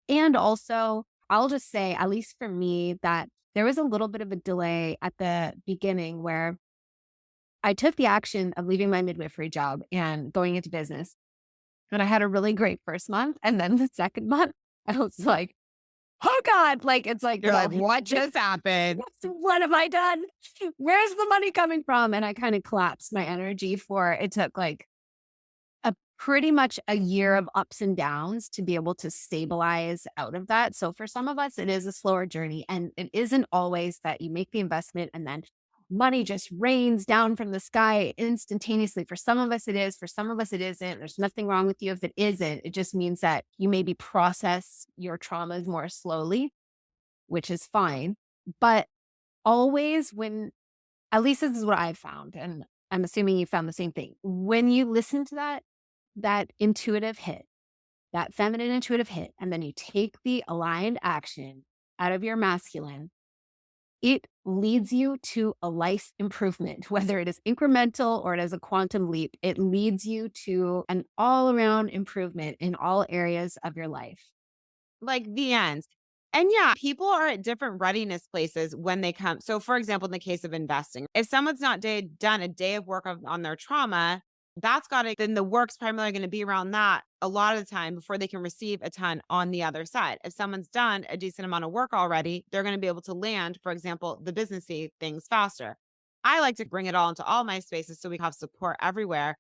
And also, I'll just say, at least for me, that there was a little bit of a delay at the beginning where I took the action of leaving my midwifery job and going into business. And I had a really great first month, and then the second month, I was like, "Oh god," like, it's like, You're like, "Well, what just happened? what have I done? Where's the money coming from?" And I kinda collapsed my energy for it took, like, a pretty much a year of ups and downs to be able to stabilize out of that. So for some of us, it is a slower journey, and it isn't always that you make the investment and then money just rains down from the sky instantaneously. For some of us, it is. For some of us, it isn't. There's nothing wrong with you if it isn't. It just means that you maybe process your traumas more slowly, which is fine. But always when, at least this is what I've found, and I'm assuming you found the same thing. When you listen to that intuitive hit, that feminine intuitive hit, and then you take the aligned action out of your masculine, it leads you to a life improvement, whether it is incremental or it is a quantum leap. It leads you to an all around improvement in all areas of your life. Like the end. And yeah, people are at different readiness places when they come. So, for example, in the case of investing, if someone's not done a day of work on their trauma, that's got to, then the work's primarily going to be around that a lot of the time before they can receive a ton on the other side. If someone's done a decent amount of work already, they're going to be able to land, for example, the businessy things faster. I like to bring it all into all my spaces so we have support everywhere.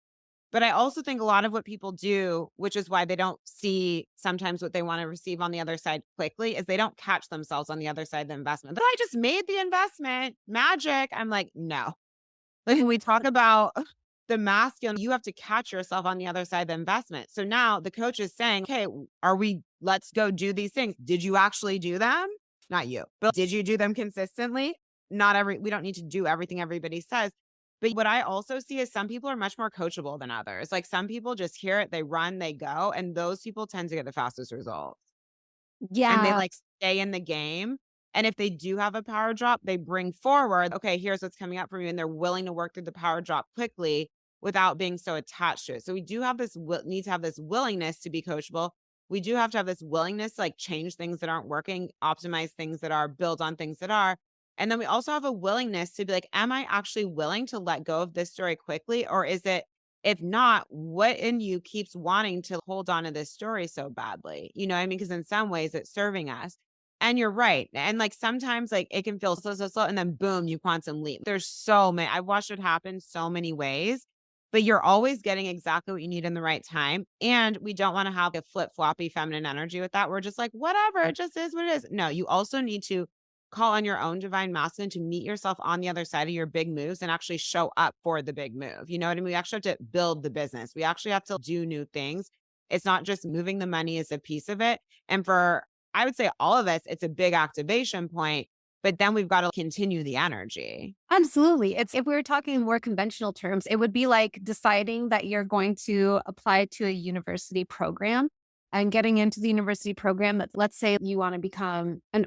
But I also think a lot of what people do, which is why they don't see sometimes what they want to receive on the other side quickly, is they don't catch themselves on the other side of the investment. But I just made the investment magic. I'm like, no. Like when we talk about the masculine, you have to catch yourself on the other side of the investment. So now the coach is saying, okay, let's go do these things. Did you actually do them? Not you, but did you do them consistently? We don't need to do everything everybody says. But what I also see is some people are much more coachable than others. Like some people just hear it, they run, they go, and those people tend to get the fastest results and they Yeah. like stay in the game. And if they do have a power drop, they bring forward, okay, here's what's coming up for you. And they're willing to work through the power drop quickly without being so attached to it. So we do have need to have this willingness to be coachable. We do have to have this willingness to like change things that aren't working, optimize things that are, build on things that are. And then we also have a willingness to be like, am I actually willing to let go of this story quickly? Or is it If not, what in you keeps wanting to hold on to this story so badly? You know what I mean? Because in some ways it's serving us. And you're right. And like sometimes like it can feel so, so, so, and then boom, you quantum leap. There's so many, I've watched it happen so many ways, but you're always getting exactly what you need in the right time. And we don't want to have a flip floppy feminine energy with that. We're just like, whatever, it just is what it is. No, you also need to call on your own divine masculine to meet yourself on the other side of your big moves and actually show up for the big move. You know what I mean? We actually have to build the business. We actually have to do new things. It's not just moving the money is a piece of it. And for, I would say all of us, it's a big activation point, but then we've got to continue the energy. Absolutely. It's if we were talking in more conventional terms, it would be like deciding that you're going to apply to a university program and getting into the university program that let's say you want to become an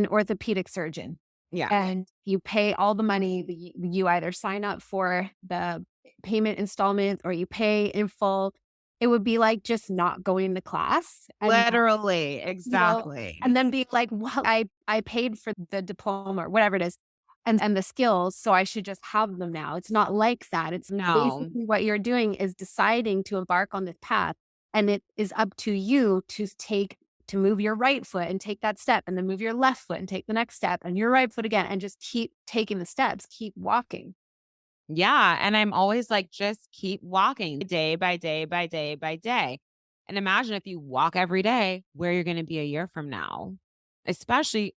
orthopedic surgeon Yeah. and you pay all the money that you either sign up for the payment installment or you pay in full. It would be like just not going to class and Literally. you know, and Exactly. then be like, "Well, I paid for the diploma or whatever it is, and the skills, so I should just have them now." It's not like that. It's No, basically what you're doing is deciding to embark on this path, and it is up to you to move your right foot and take that step, and then move your left foot and take the next step, and your right foot again, and just keep taking the steps, keep walking. yeah, and I'm always like, just keep walking day by day by day by day. And imagine if you walk every day, where you're going to be a year from now, especially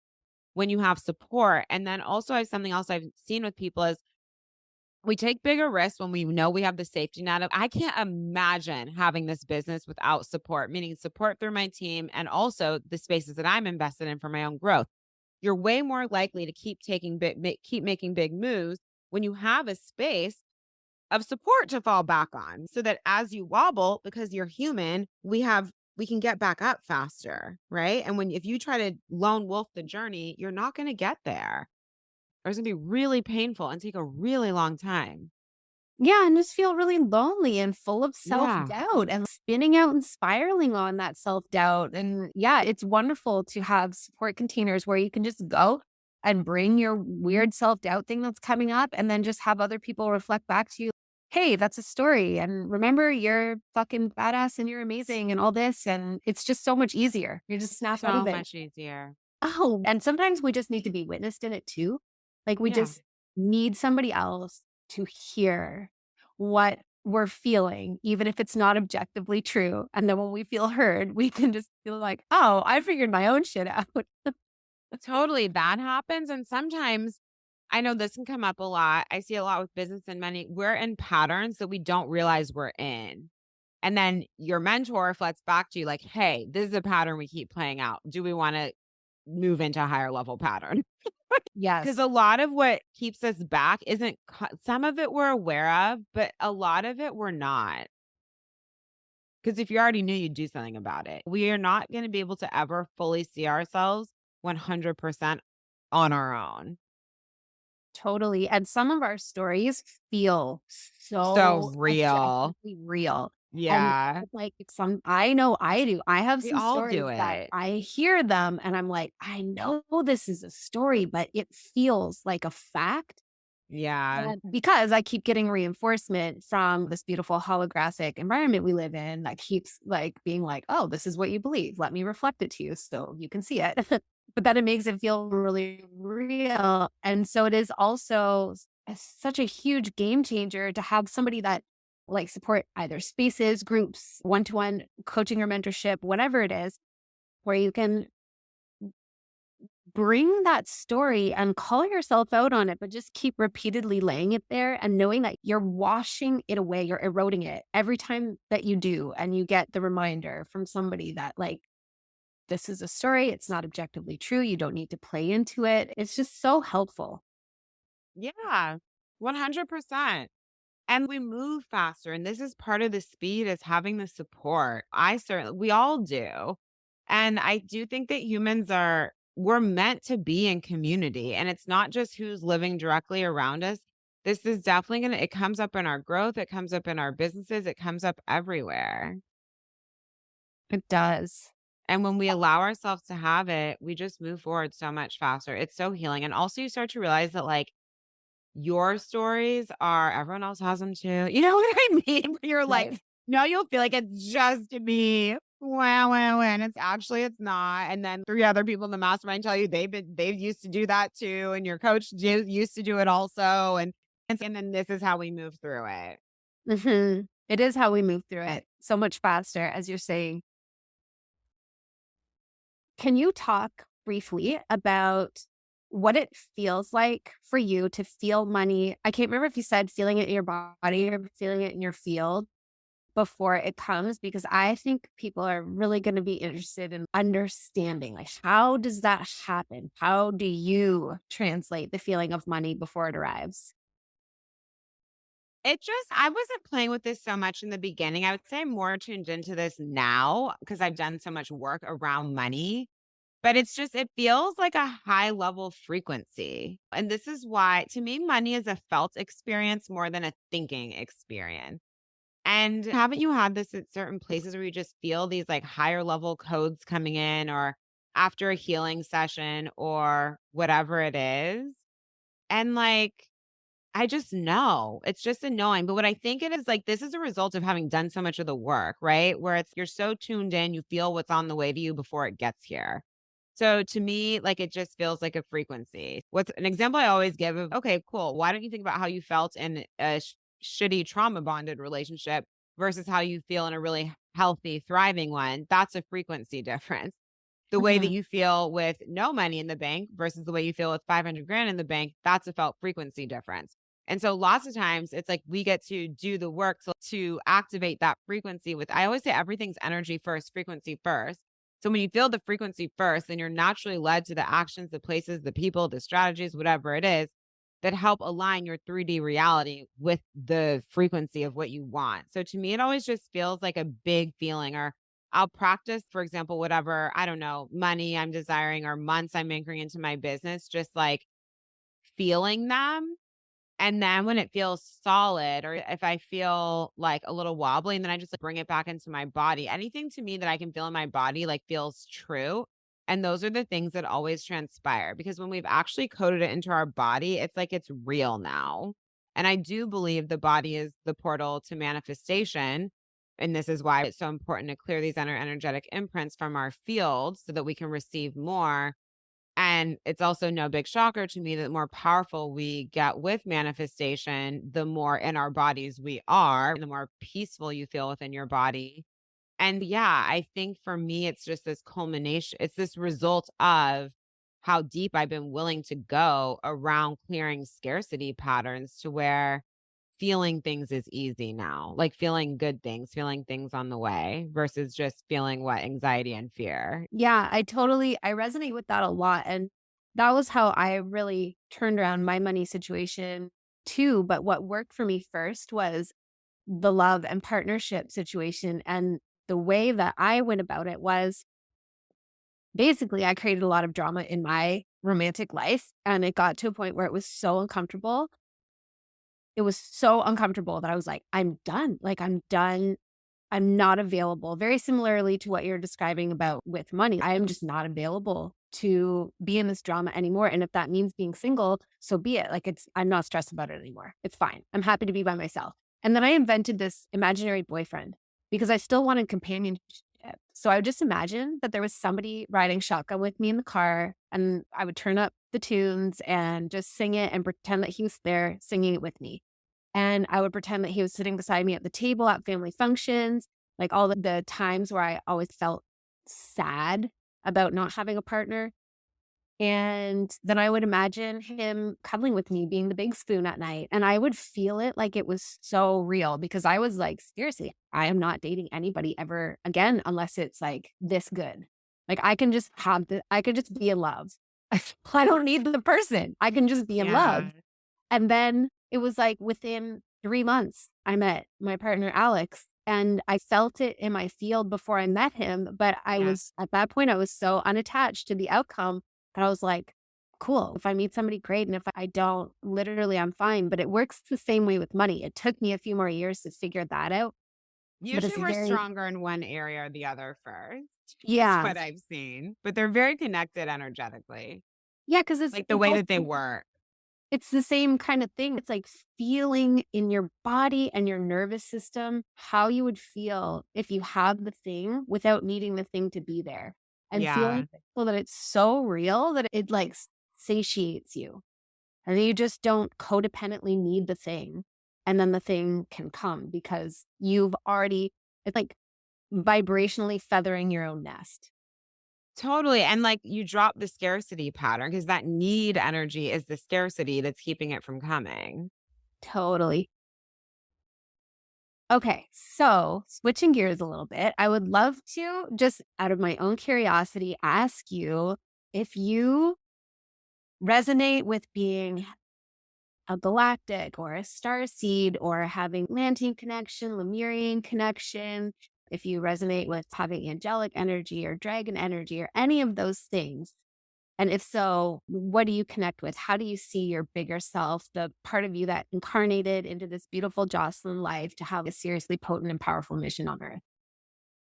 when you have support. And then also, I have something else I've seen with people is we take bigger risks when we know we have the safety net of. I can't imagine having this business without support, meaning support through my team and also the spaces that I'm invested in for my own growth. You're way more likely to keep taking keep making big moves when you have a space of support to fall back on so that as you wobble because you're human, we can get back up faster, right? And when if you try to lone wolf the journey, you're not going to get there. Or it's going to be really painful and take a really long time. Yeah, and just feel really lonely and full of Yeah. self-doubt and spinning out and spiraling on that self-doubt. And yeah, it's wonderful to have support containers where you can just go and bring your weird self-doubt thing that's coming up and then just have other people reflect back to you, "Hey, that's a story. And remember, you're fucking badass and you're amazing and all this." And it's just so much easier. You just snap out So of it. much easier. Oh, and sometimes we just need to be witnessed in it too. Like we Yeah. just need somebody else to hear what we're feeling, even if it's not objectively true. And then when we feel heard, we can just feel like, oh, I figured my own shit out. Totally. That happens. And sometimes I know this can come up a lot. I see a lot with business and money. We're in patterns that we don't realize we're in. And then your mentor reflects back to you like, hey, this is a pattern we keep playing out. Do we want to move into a higher level pattern? Because Yes, a lot of what keeps us back isn't, some of it we're aware of, but a lot of it we're not. Because if you already knew, you'd do something about it. We are not going to be able to ever fully see ourselves 100% on our own. totally. And some of our stories feel So so real. objectively real. And Yeah. it's like some I know I do. I have We some all do stories that it. I hear them and I'm like, I know this is a story, but it feels like a fact. Yeah. And because I keep getting reinforcement from this beautiful holographic environment we live in that keeps like being like, oh, this is what you believe. Let me reflect it to you so you can see it. But then it makes it feel really real. And so it is also such a huge game changer to have somebody that like support either spaces, groups, one-to-one coaching or mentorship, whatever it is, where you can bring that story and call yourself out on it, but just keep repeatedly laying it there and knowing that you're washing it away, you're eroding it every time that you do. And you get the reminder from somebody that, like, this is a story. It's not objectively true. You don't need to play into it. It's just so helpful. Yeah. 100%. And we move faster. And this is part of the speed is having the support. I certainly, we all do. And I do think that we're meant to be in community. And it's not just who's living directly around us. This is definitely it comes up in our growth. It comes up in our businesses. It comes up everywhere. It does. And when we allow ourselves to have it, we just move forward so much faster. It's so healing. And also, you start to realize that, like, your stories are everyone else has them too. You know what I mean? Where you're like, Right. no, you'll feel like it's just me. Wow, and it's not. And then three other people in the mastermind tell you they've used to do that too, and your coach used to do it also, and then this is how we move through it. Mhm. It is how we move through it so much faster, as you're saying. Can you talk briefly about what it feels like for you to feel money? I can't remember if you said feeling it in your body or feeling it in your field before it comes, because I think people are really going to be interested in understanding, like, how does that happen? How do you translate the feeling of money before it arrives? I wasn't playing with this so much in the beginning. I would say I'm more tuned into this now because I've done so much work around money. But it feels like a high level frequency. And this is why, to me, money is a felt experience more than a thinking experience. And haven't you had this at certain places where you just feel these like higher level codes coming in, or after a healing session or whatever it is? And like, I just know. It's just annoying. But what I think it is like, this is a result of having done so much of the work, right? Where you're so tuned in, you feel what's on the way to you before it gets here. So to me, like it just feels like a frequency. What's an example I always give of, okay, cool. Why don't you think about how you felt in a shitty trauma bonded relationship versus how you feel in a really healthy, thriving one? That's a frequency difference. The way that Mhm. you feel with no money in the bank versus the way you feel with 500 grand in the bank, that's a felt frequency difference. And so lots of times it's like we get to do the work to activate that frequency with, I always say everything's energy first, frequency first. So when you feel the frequency first, then you're naturally led to the actions, the places, the people, the strategies, whatever it is that help align your 3D reality with the frequency of what you want. So to me, it always just feels like a big feeling, or I'll practice, for example, whatever, I don't know, money I'm desiring or months I'm anchoring into my business, just like feeling them. And then when it feels solid, or if I feel like a little wobbly, and then I just like, bring it back into my body. Anything to me that I can feel in my body like feels true. And those are the things that always transpire, because when we've actually coded it into our body, it's like it's real now. And I do believe the body is the portal to manifestation. And this is why it's so important to clear these energetic imprints from our field so that we can receive more. And it's also no big shocker to me that the more powerful we get with manifestation, the more in our bodies we are, the more peaceful you feel within your body. And yeah, I think for me, it's just this culmination, it's this result of how deep I've been willing to go around clearing scarcity patterns to where feeling things is easy now, like feeling good things, feeling things on the way versus just feeling what anxiety and fear. Yeah, I resonate with that a lot, and that was how I really turned around my money situation too, but what worked for me first was the love and partnership situation, and the way that I went about it was basically I created a lot of drama in my romantic life, and it got to a point where it was so uncomfortable. It was so uncomfortable that I was like, "I'm done. Like, I'm done. I'm not available." Very similarly to what you're describing about with money. I am just not available to be in this drama anymore. And if that means being single, so be it. Like I'm not stressed about it anymore. It's fine. I'm happy to be by myself. And then I invented this imaginary boyfriend because I still wanted companionship. So I would just imagine that there was somebody riding shotgun with me in the car, and I would turn up the tunes and just sing it and pretend that he was there singing it with me. And I would pretend that he was sitting beside me at the table at family functions, like all the times where I always felt sad about not having a partner. And then I would imagine him cuddling with me, being the big spoon at night. And I would feel it like it was so real because I was like, seriously, I am not dating anybody ever again unless it's like this good. Like I could just be in love. I don't need the person. I can just be in love. Yeah. And then it was like within 3 months, I met my partner, Alex, and I felt it in my field before I met him, but I Yeah. was at that point, I was so unattached to the outcome that I was like, "Cool, if I meet somebody, great, and if I don't, literally, I'm fine." But it works the same way with money. It took me a few more years to figure that out, but it's Usually we're very stronger in one area or the other first. That's yeah. what I've seen, but they're very connected energetically, Yeah, because like the it's way also that they work. It's the same kind of thing. It's like feeling in your body and your nervous system how you would feel if you have the thing without needing the thing to be there, and feeling Yeah. so that it's so real that it like satiates you. And you just don't codependently need the thing. And then the thing can come because you've already, it's like vibrationally feathering your own nest. Totally. And like you drop the scarcity pattern because that need energy is the scarcity that's keeping it from coming. Totally. Okay, so switching gears a little bit, I would love to just out of my own curiosity ask you if you resonate with being a galactic or a star seed or having Atlantean connection, Lemurian connection, if you resonate with having angelic energy or dragon energy or any of those things. And if so, what do you connect with? How do you see your bigger self, the part of you that incarnated into this beautiful Jocelyn life to have a seriously potent and powerful mission on earth?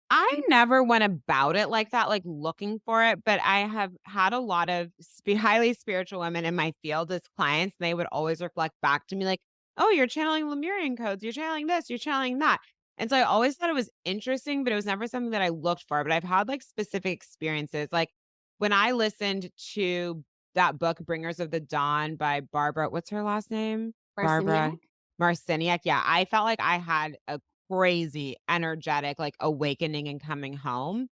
I never went about it like that, like looking for it, but I have had a lot of highly spiritual women in my field as clients. And they would always reflect back to me like, oh, you're channeling Lemurian codes, you're channeling this, you're channeling that. And so I always thought it was interesting, but it was never something that I looked for. But I've had like specific experiences. Like when I listened to that book, Bringers of the Dawn by Barbara, what's her last name? Barbara Marciniak? Marciniak. Yeah. I felt like I had a crazy energetic, like, awakening and coming home,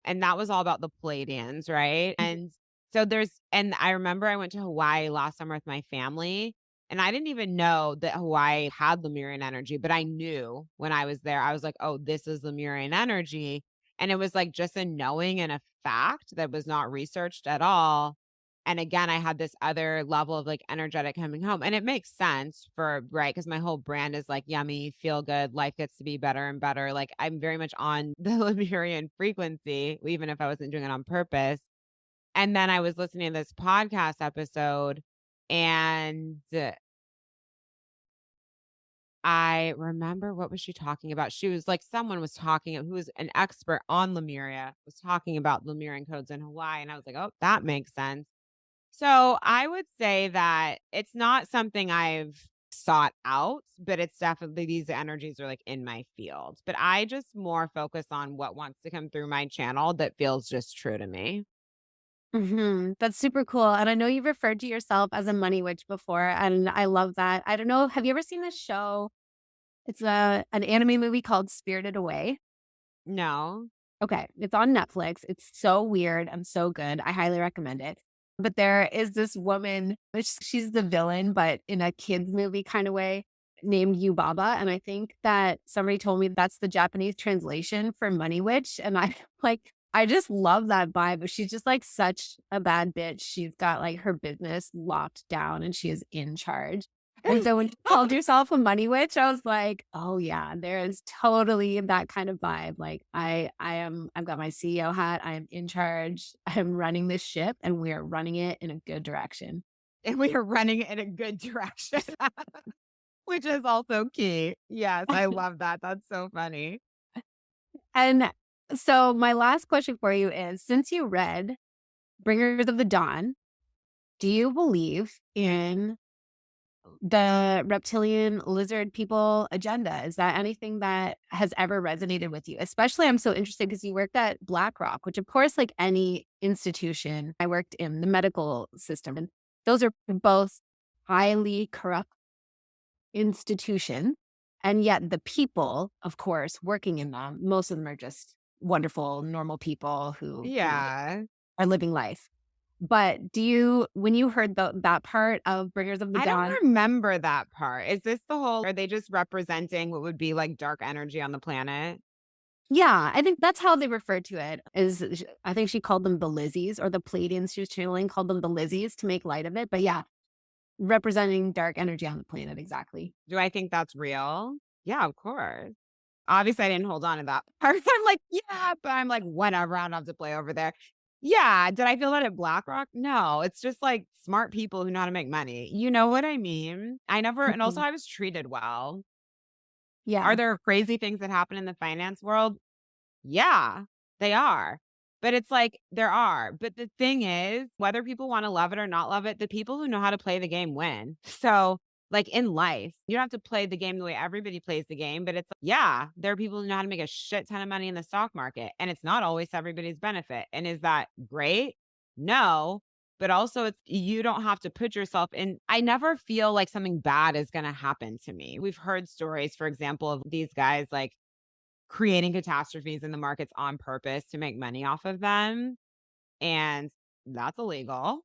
and that was all about the Pleiadians, right? And so and I remember I went to Hawaii last summer with my family, and I didn't even know that Hawaii had Lemurian energy, but I knew when I was there, I was like, "Oh, this is Lemurian energy," and it was, like, just a knowing and a fact that was not researched at all, and again, I had this other level of, like, energetic coming home, and it makes sense for right, because my whole brand is, like, yummy, feel good, life gets to be better and better, like, I'm very much on the Lemurian frequency, even if I wasn't doing it on purpose, and then I was listening to this podcast episode, and I remember what was she talking about? She was like someone was talking who was an expert on Lemuria, was talking about Lemurian codes in Hawaii, and I was like, "Oh, that makes sense." So I would say that it's not something I've sought out, but it's definitely these energies are like in my field. But I just more focus on what wants to come through my channel that feels just true to me. That's super cool. And I know you've referred to yourself as a money witch before, and I love that. I don't know. Have you ever seen this show? It's an anime movie called Spirited Away. No. Okay, it's on Netflix. It's so weird and so good. I highly recommend it. But there is this woman, which she's the villain, but in a kids movie kind of way, named Yubaba. And I think that somebody told me that's the Japanese translation for money witch. And I like, I just love that vibe. She's just like such a bad bitch. She's got like her business locked down and she is in charge. And so when you called yourself a money witch, I was like, "Oh yeah, there is totally that kind of vibe." Like I've got my CEO hat. I am in charge. I'm running this ship and we are running it in a good direction. And we are running in a good direction, which is also key. Yes, I love that. That's so funny. And so my last question for you is, since you read Bringers of the Dawn, do you believe in the reptilian lizard people agenda? Is that anything that has ever resonated with you? Especially, I'm so interested because you worked at BlackRock, which, of course, like any institution, I worked in the medical system, and those are both highly corrupt institutions. And yet, the people, of course, working in them, most of them are just wonderful, normal people who, Yeah. are living life. But do you when you heard that part of Bringers of the I don't Dawn. remember that part. Is this the whole are they just representing what would be like dark energy on the planet? Yeah, I think that's how they refer to it, is sh I think she called them the Lizzies or the Pleiadians she was channeling called them the Lizzies to make light of it, but yeah, representing dark energy on the planet, exactly. Do I think that's real? Yeah, of course. Obviously, I didn't hold on to that part. I'm like, "Yeah," but I'm like, "Whatever, I don't have to play over there." Yeah, did I feel that at BlackRock? No, it's just, like, smart people who know how to make money. You know what I mean? I never and also Mhm. I was treated well. Are Yeah. there crazy things that happen in the finance world? Yeah, they are. But it's like, there are. But the thing is, whether people wanna love it or not love it, the people who know how to play the game win. So, like, in life, you don't have to play the game the way everybody plays the game, but it's like, yeah, there are people who know how to make a shit ton of money in the stock market, and it's not always to everybody's benefit. And is that great? No. But also it's you don't have to put yourself in I never feel like something bad is gonna happen to me. We've heard stories, for example, of these guys, like, creating catastrophes in the markets on purpose to make money off of them, and that's illegal.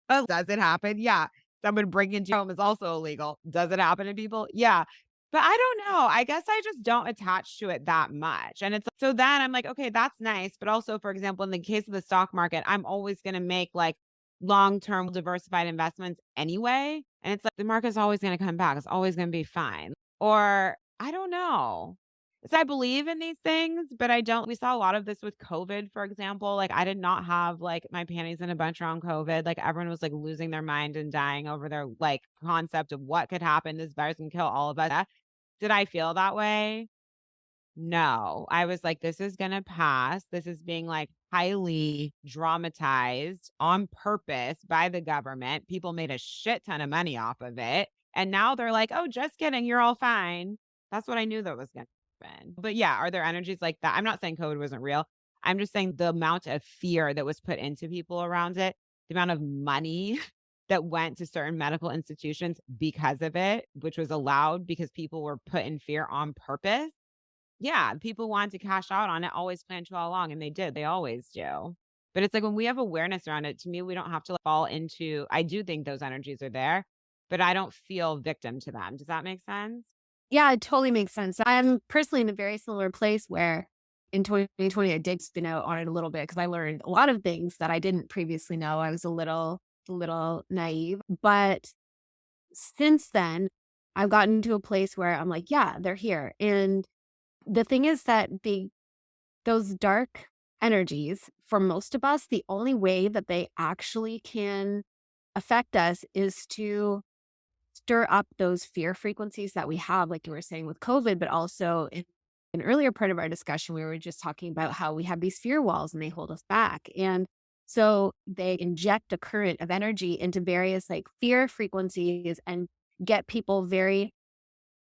Oh, does it happen? Yeah. Someone breaking into your home is also illegal. Does it happen to people? Yeah. But I don't know. I guess I just don't attach to it that much. And it's so then I'm like, okay, that's nice. But also, for example, in the case of the stock market, I'm always going to make like long-term diversified investments anyway. And it's like the market's always going to come back. It's always going to be fine. Or I don't know. So I believe in these things, but I don't we saw a lot of this with COVID, for example. Like, I did not have, like, my panties in a bunch around COVID. Like, everyone was, like, losing their mind and dying over their, like, concept of what could happen. This virus can kill all of us. Did I feel that way? No. I was like, "This is gonna pass." This is being, like, highly dramatized on purpose by the government. People made a shit ton of money off of it, and now they're like, "Oh, just kidding, you're all fine." That's what I knew that was gonna happen. But, yeah, are there energies like that? I'm not saying COVID wasn't real. I'm just saying the amount of fear that was put into people around it, the amount of money that went to certain medical institutions because of it, which was allowed because people were put in fear on purpose. Yeah, people wanted to cash out on it, always planned to all along, and they did, they always do. But it's like when we have awareness around it, to me, we don't have to fall into I do think those energies are there, but I don't feel victim to them. Does that make sense? Yeah, it totally makes sense. I'm personally in a very similar place where in 2020, I did spin out on it a little bit because I learned a lot of things that I didn't previously know. I was a little naive. But since then, I've gotten to a place where I'm like, yeah, they're here. And the thing is that those dark energies, for most of us, the only way that they actually can affect us is to stir up those fear frequencies that we have, like you were saying with COVID, but also in an earlier part of our discussion, we were just talking about how we have these fear walls and they hold us back. And so they inject a current of energy into various like fear frequencies and get people very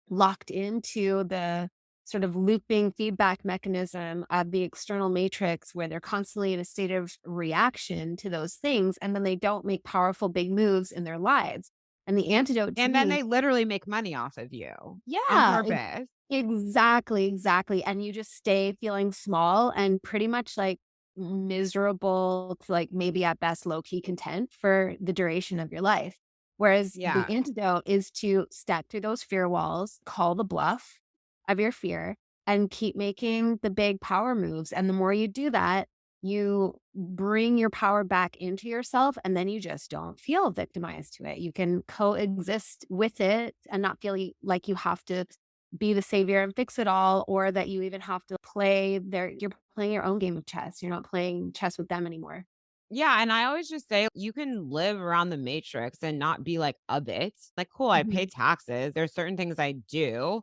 locked into the sort of looping feedback mechanism of the external matrix where they're constantly in a state of reaction to those things and then they don't make powerful big moves in their lives. And the antidote to And then me, they literally make money off of you on yeah, purpose. exactly, exactly. And you just stay feeling small and pretty much like miserable to like maybe at best low key content for the duration of your life. Whereas the Yeah. antidote is to step through those fear walls, call the bluff of your fear, and keep making the big power moves. And the more you do that, you bring your power back into yourself and then you just don't feel victimized to it. You can coexist with it and not feel like you have to be the savior and fix it all, or that you even have to you're playing your own game of chess. You're not playing chess with them anymore. Yeah, and I always just say you can live around the matrix and not be like of it. Like, cool, I pay Mhm. taxes. There's certain things I do.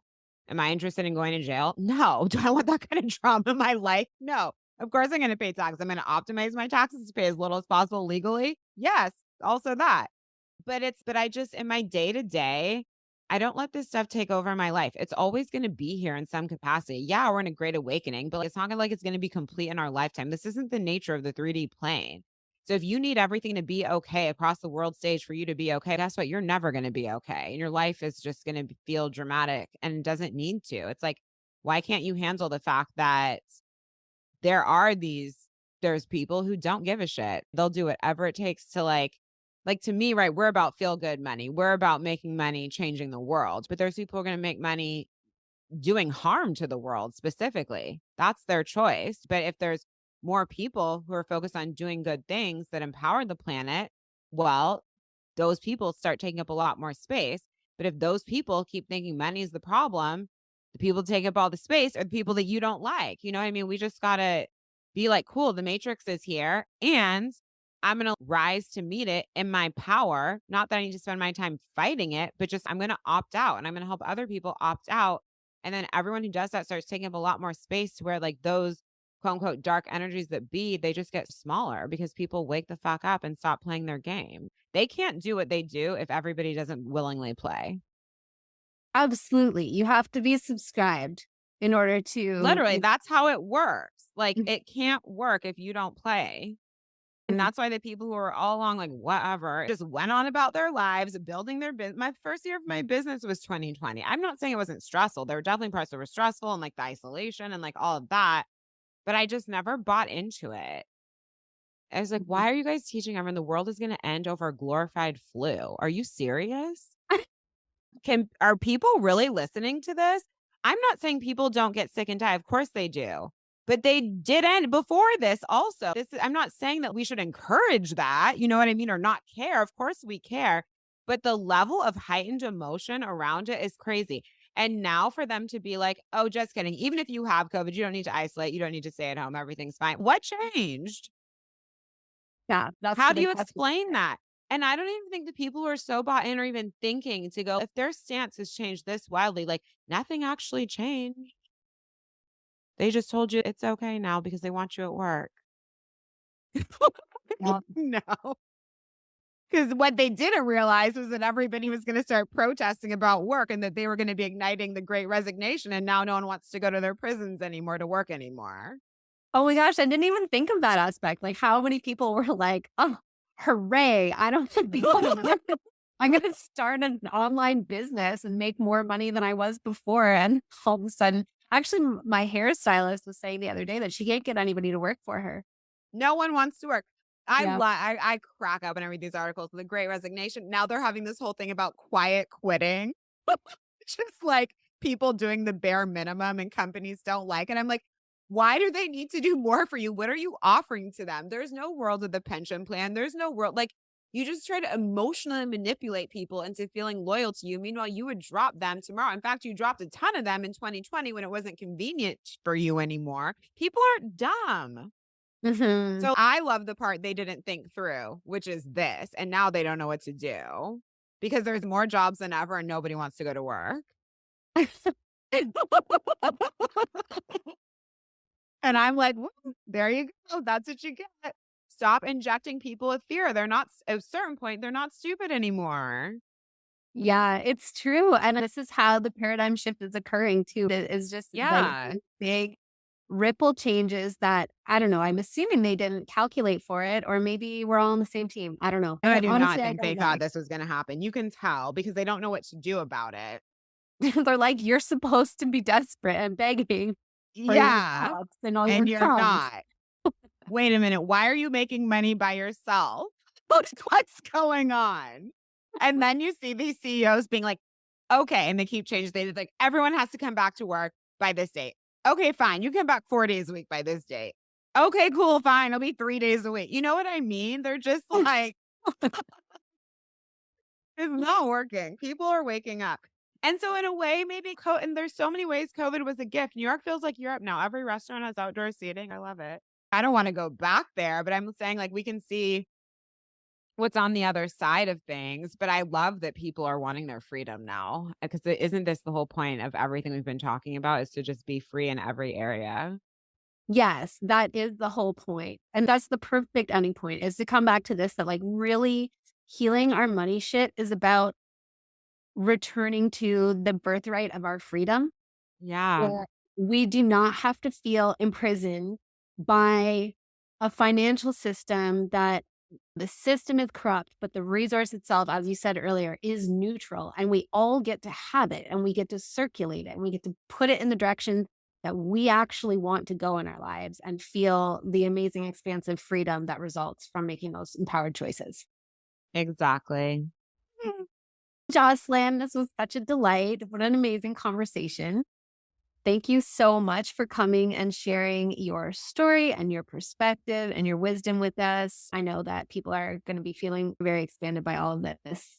Am I interested in going to jail? No. Do I want that kind of drama in my life? No. Of course I'm going to pay taxes. I'm going to optimize my taxes to pay as little as possible legally. Yes, also that. But I just in my day to day, I don't let this stuff take over my life. It's always going to be here in some capacity. Yeah, we're in a great awakening, but it's not gonna like it's going to be complete in our lifetime. This isn't the nature of the 3D plane. So if you need everything to be okay across the world stage for you to be okay, guess what? You're never going to be okay. And your life is just going to feel dramatic and doesn't need to. It's like, why can't you handle the fact that there are there's people who don't give a shit. They'll do whatever it takes to like to me, right? We're about feel good money. We're about making money, changing the world. But there's people who are going to make money doing harm to the world specifically. That's their choice. But if there's more people who are focused on doing good things that empower the planet, well, those people start taking up a lot more space. But if those people keep thinking money is the problem, the people take up all the space are the people that you don't like. You know what I mean? We just got to be like, cool, the matrix is here and I'm going to rise to meet it in my power. Not that I need to spend my time fighting it, but just I'm going to opt out and I'm going to help other people opt out and then everyone who does that starts taking up a lot more space to where like those quote unquote dark energies that be, they just get smaller because people wake the fuck up and stop playing their game. They can't do what they do if everybody doesn't willingly play. Absolutely. You have to be subscribed in order to Literally, that's how it works. Like, it can't work if you don't play. And that's why the people who are all along, like, whatever, just went on about their lives, building their business. My first year of my business was 2020. I'm not saying it wasn't stressful. There were definitely parts that were stressful and like the isolation and like all of that, but I just never bought into it. I was like, why are you guys teaching everyone the world is going to end over a glorified flu? Are you serious? Are people really listening to this? I'm not saying people don't get sick and die. Of course they do. But they did end before this also. I'm not saying that we should encourage that, you know what I mean, or not care. Of course we care. But the level of heightened emotion around it is crazy. And now for them to be like, oh, just kidding. Even if you have COVID, you don't need to isolate. You don't need to stay at home. Everything's fine. What changed? Yeah, that's How the do big you question. explain that? And I don't even think the people who are so bought in are even thinking to go, if their stance has changed this wildly, like nothing actually changed. They just told you it's okay now because they want you at work. Yeah. No. Because what they didn't realize was that everybody was going to start protesting about work and that they were going to be igniting the great resignation. And now no one wants to go to their prisons anymore to work anymore. Oh my gosh, I didn't even think of that aspect. Like how many people were like, "Oh, hooray. I don't think people I'm gonna start an online business and make more money than I was before." And all of a sudden, actually, my hairstylist was saying the other day that she can't get anybody to work for her. No one wants to work. Yeah. I crack up when I read these articles, the great resignation. Now they're having this whole thing about quiet quitting. Just like people doing the bare minimum and companies don't like it. I'm like, why do they need to do more for you? What are you offering to them? There's no world of the pension plan. There's no world like you just try to emotionally manipulate people into feeling loyal to you. Meanwhile, you would drop them tomorrow. In fact, you dropped a ton of them in 2020 when it wasn't convenient for you anymore. People aren't dumb. Mhm. So I love the part they didn't think through, which is this. And now they don't know what to do because there's more jobs than ever and nobody wants to go to work. And I'm like, "Well, there you go. That's what you get. Stop injecting people with fear. They're not, at a certain point, they're not stupid anymore." Yeah, it's true, and this is how the paradigm shift is occurring too. It is just like Yeah. these big ripple changes that I don't know. I'm assuming they didn't calculate for it, or maybe we're all on the same team. I don't know. I do not Honestly, I think they don't know. thought this was going to happen. You can tell because they don't know what to do about it. They're like, you're supposed to be desperate and begging for your Yeah. jobs and all your And you're crumbs. not. Wait a minute. Why are you making money by yourself? What's going on? And then you see these CEOs being like, okay. And they keep changing. They like, everyone has to come back to work by this date. Okay, fine. You come back 4 days a week by this date. Okay, cool. Fine. It'll be 3 days a week. You know what I mean? They're just like, it's not working. People are waking up. And so in a way, maybe and there's so many ways COVID was a gift. New York feels like Europe now. Every restaurant has outdoor seating. I love it. I don't want to go back there, but I'm saying like we can see what's on the other side of things. But I love that people are wanting their freedom now because isn't this the whole point of everything we've been talking about is to just be free in every area? Yes, that is the whole point, and that's the perfect ending point is to come back to this that like really healing our money shit is about returning to the birthright of our freedom, Yeah, where we do not have to feel imprisoned by a financial system that the system is corrupt, but the resource itself, as you said earlier, is neutral. And we all get to have it and we get to circulate it and we get to put it in the direction that we actually want to go in our lives and feel the amazing expansive freedom that results from making those empowered choices. exactly. Jocelyn, this was such a delight. What an amazing conversation. Thank you so much for coming and sharing your story and your perspective and your wisdom with us. I know that people are going to be feeling very expanded by all of this.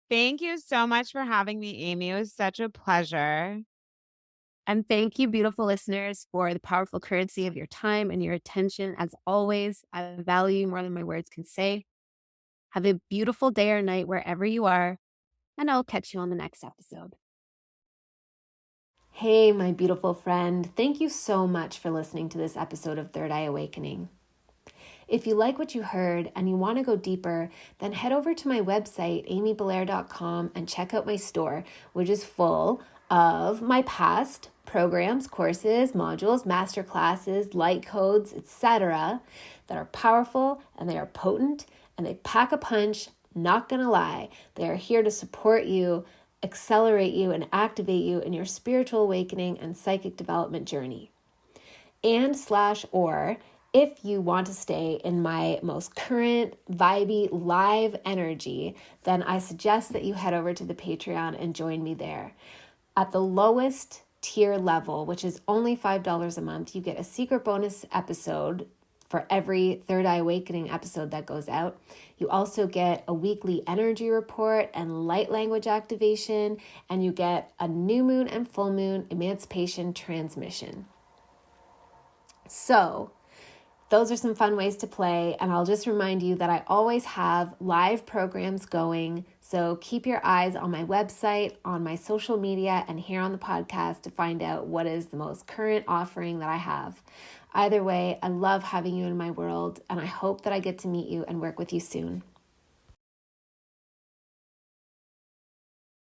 Thank you so much for having me, Amy. It was such a pleasure. And thank you, beautiful listeners, for the powerful currency of your time and your attention. As always, I value you more than my words can say. Have a beautiful day or night wherever you are, and I'll catch you on the next episode. Hey, my beautiful friend. Thank you so much for listening to this episode of Third Eye Awakening. If you like what you heard and you want to go deeper, then head over to my website, amybelair.com, and check out my store, which is full of my past programs, courses, modules, masterclasses, light codes, etc., that are powerful and they are potent and they pack a punch. Not gonna lie, they are here to support you, accelerate you, and activate you in your spiritual awakening and psychic development journey. And/or if you want to stay in my most current, vibey, live energy, then I suggest that you head over to the Patreon and join me there. At the lowest tier level, which is only $5 a month, you get a secret bonus episode for every Third Eye Awakening episode that goes out. You also get a weekly energy report and light language activation, and you get a new moon and full moon emancipation transmission. So, those are some fun ways to play, and I'll just remind you that I always have live programs going, so keep your eyes on my website, on my social media, and here on the podcast to find out what is the most current offering that I have. Either way, I love having you in my world, and I hope that I get to meet you and work with you soon.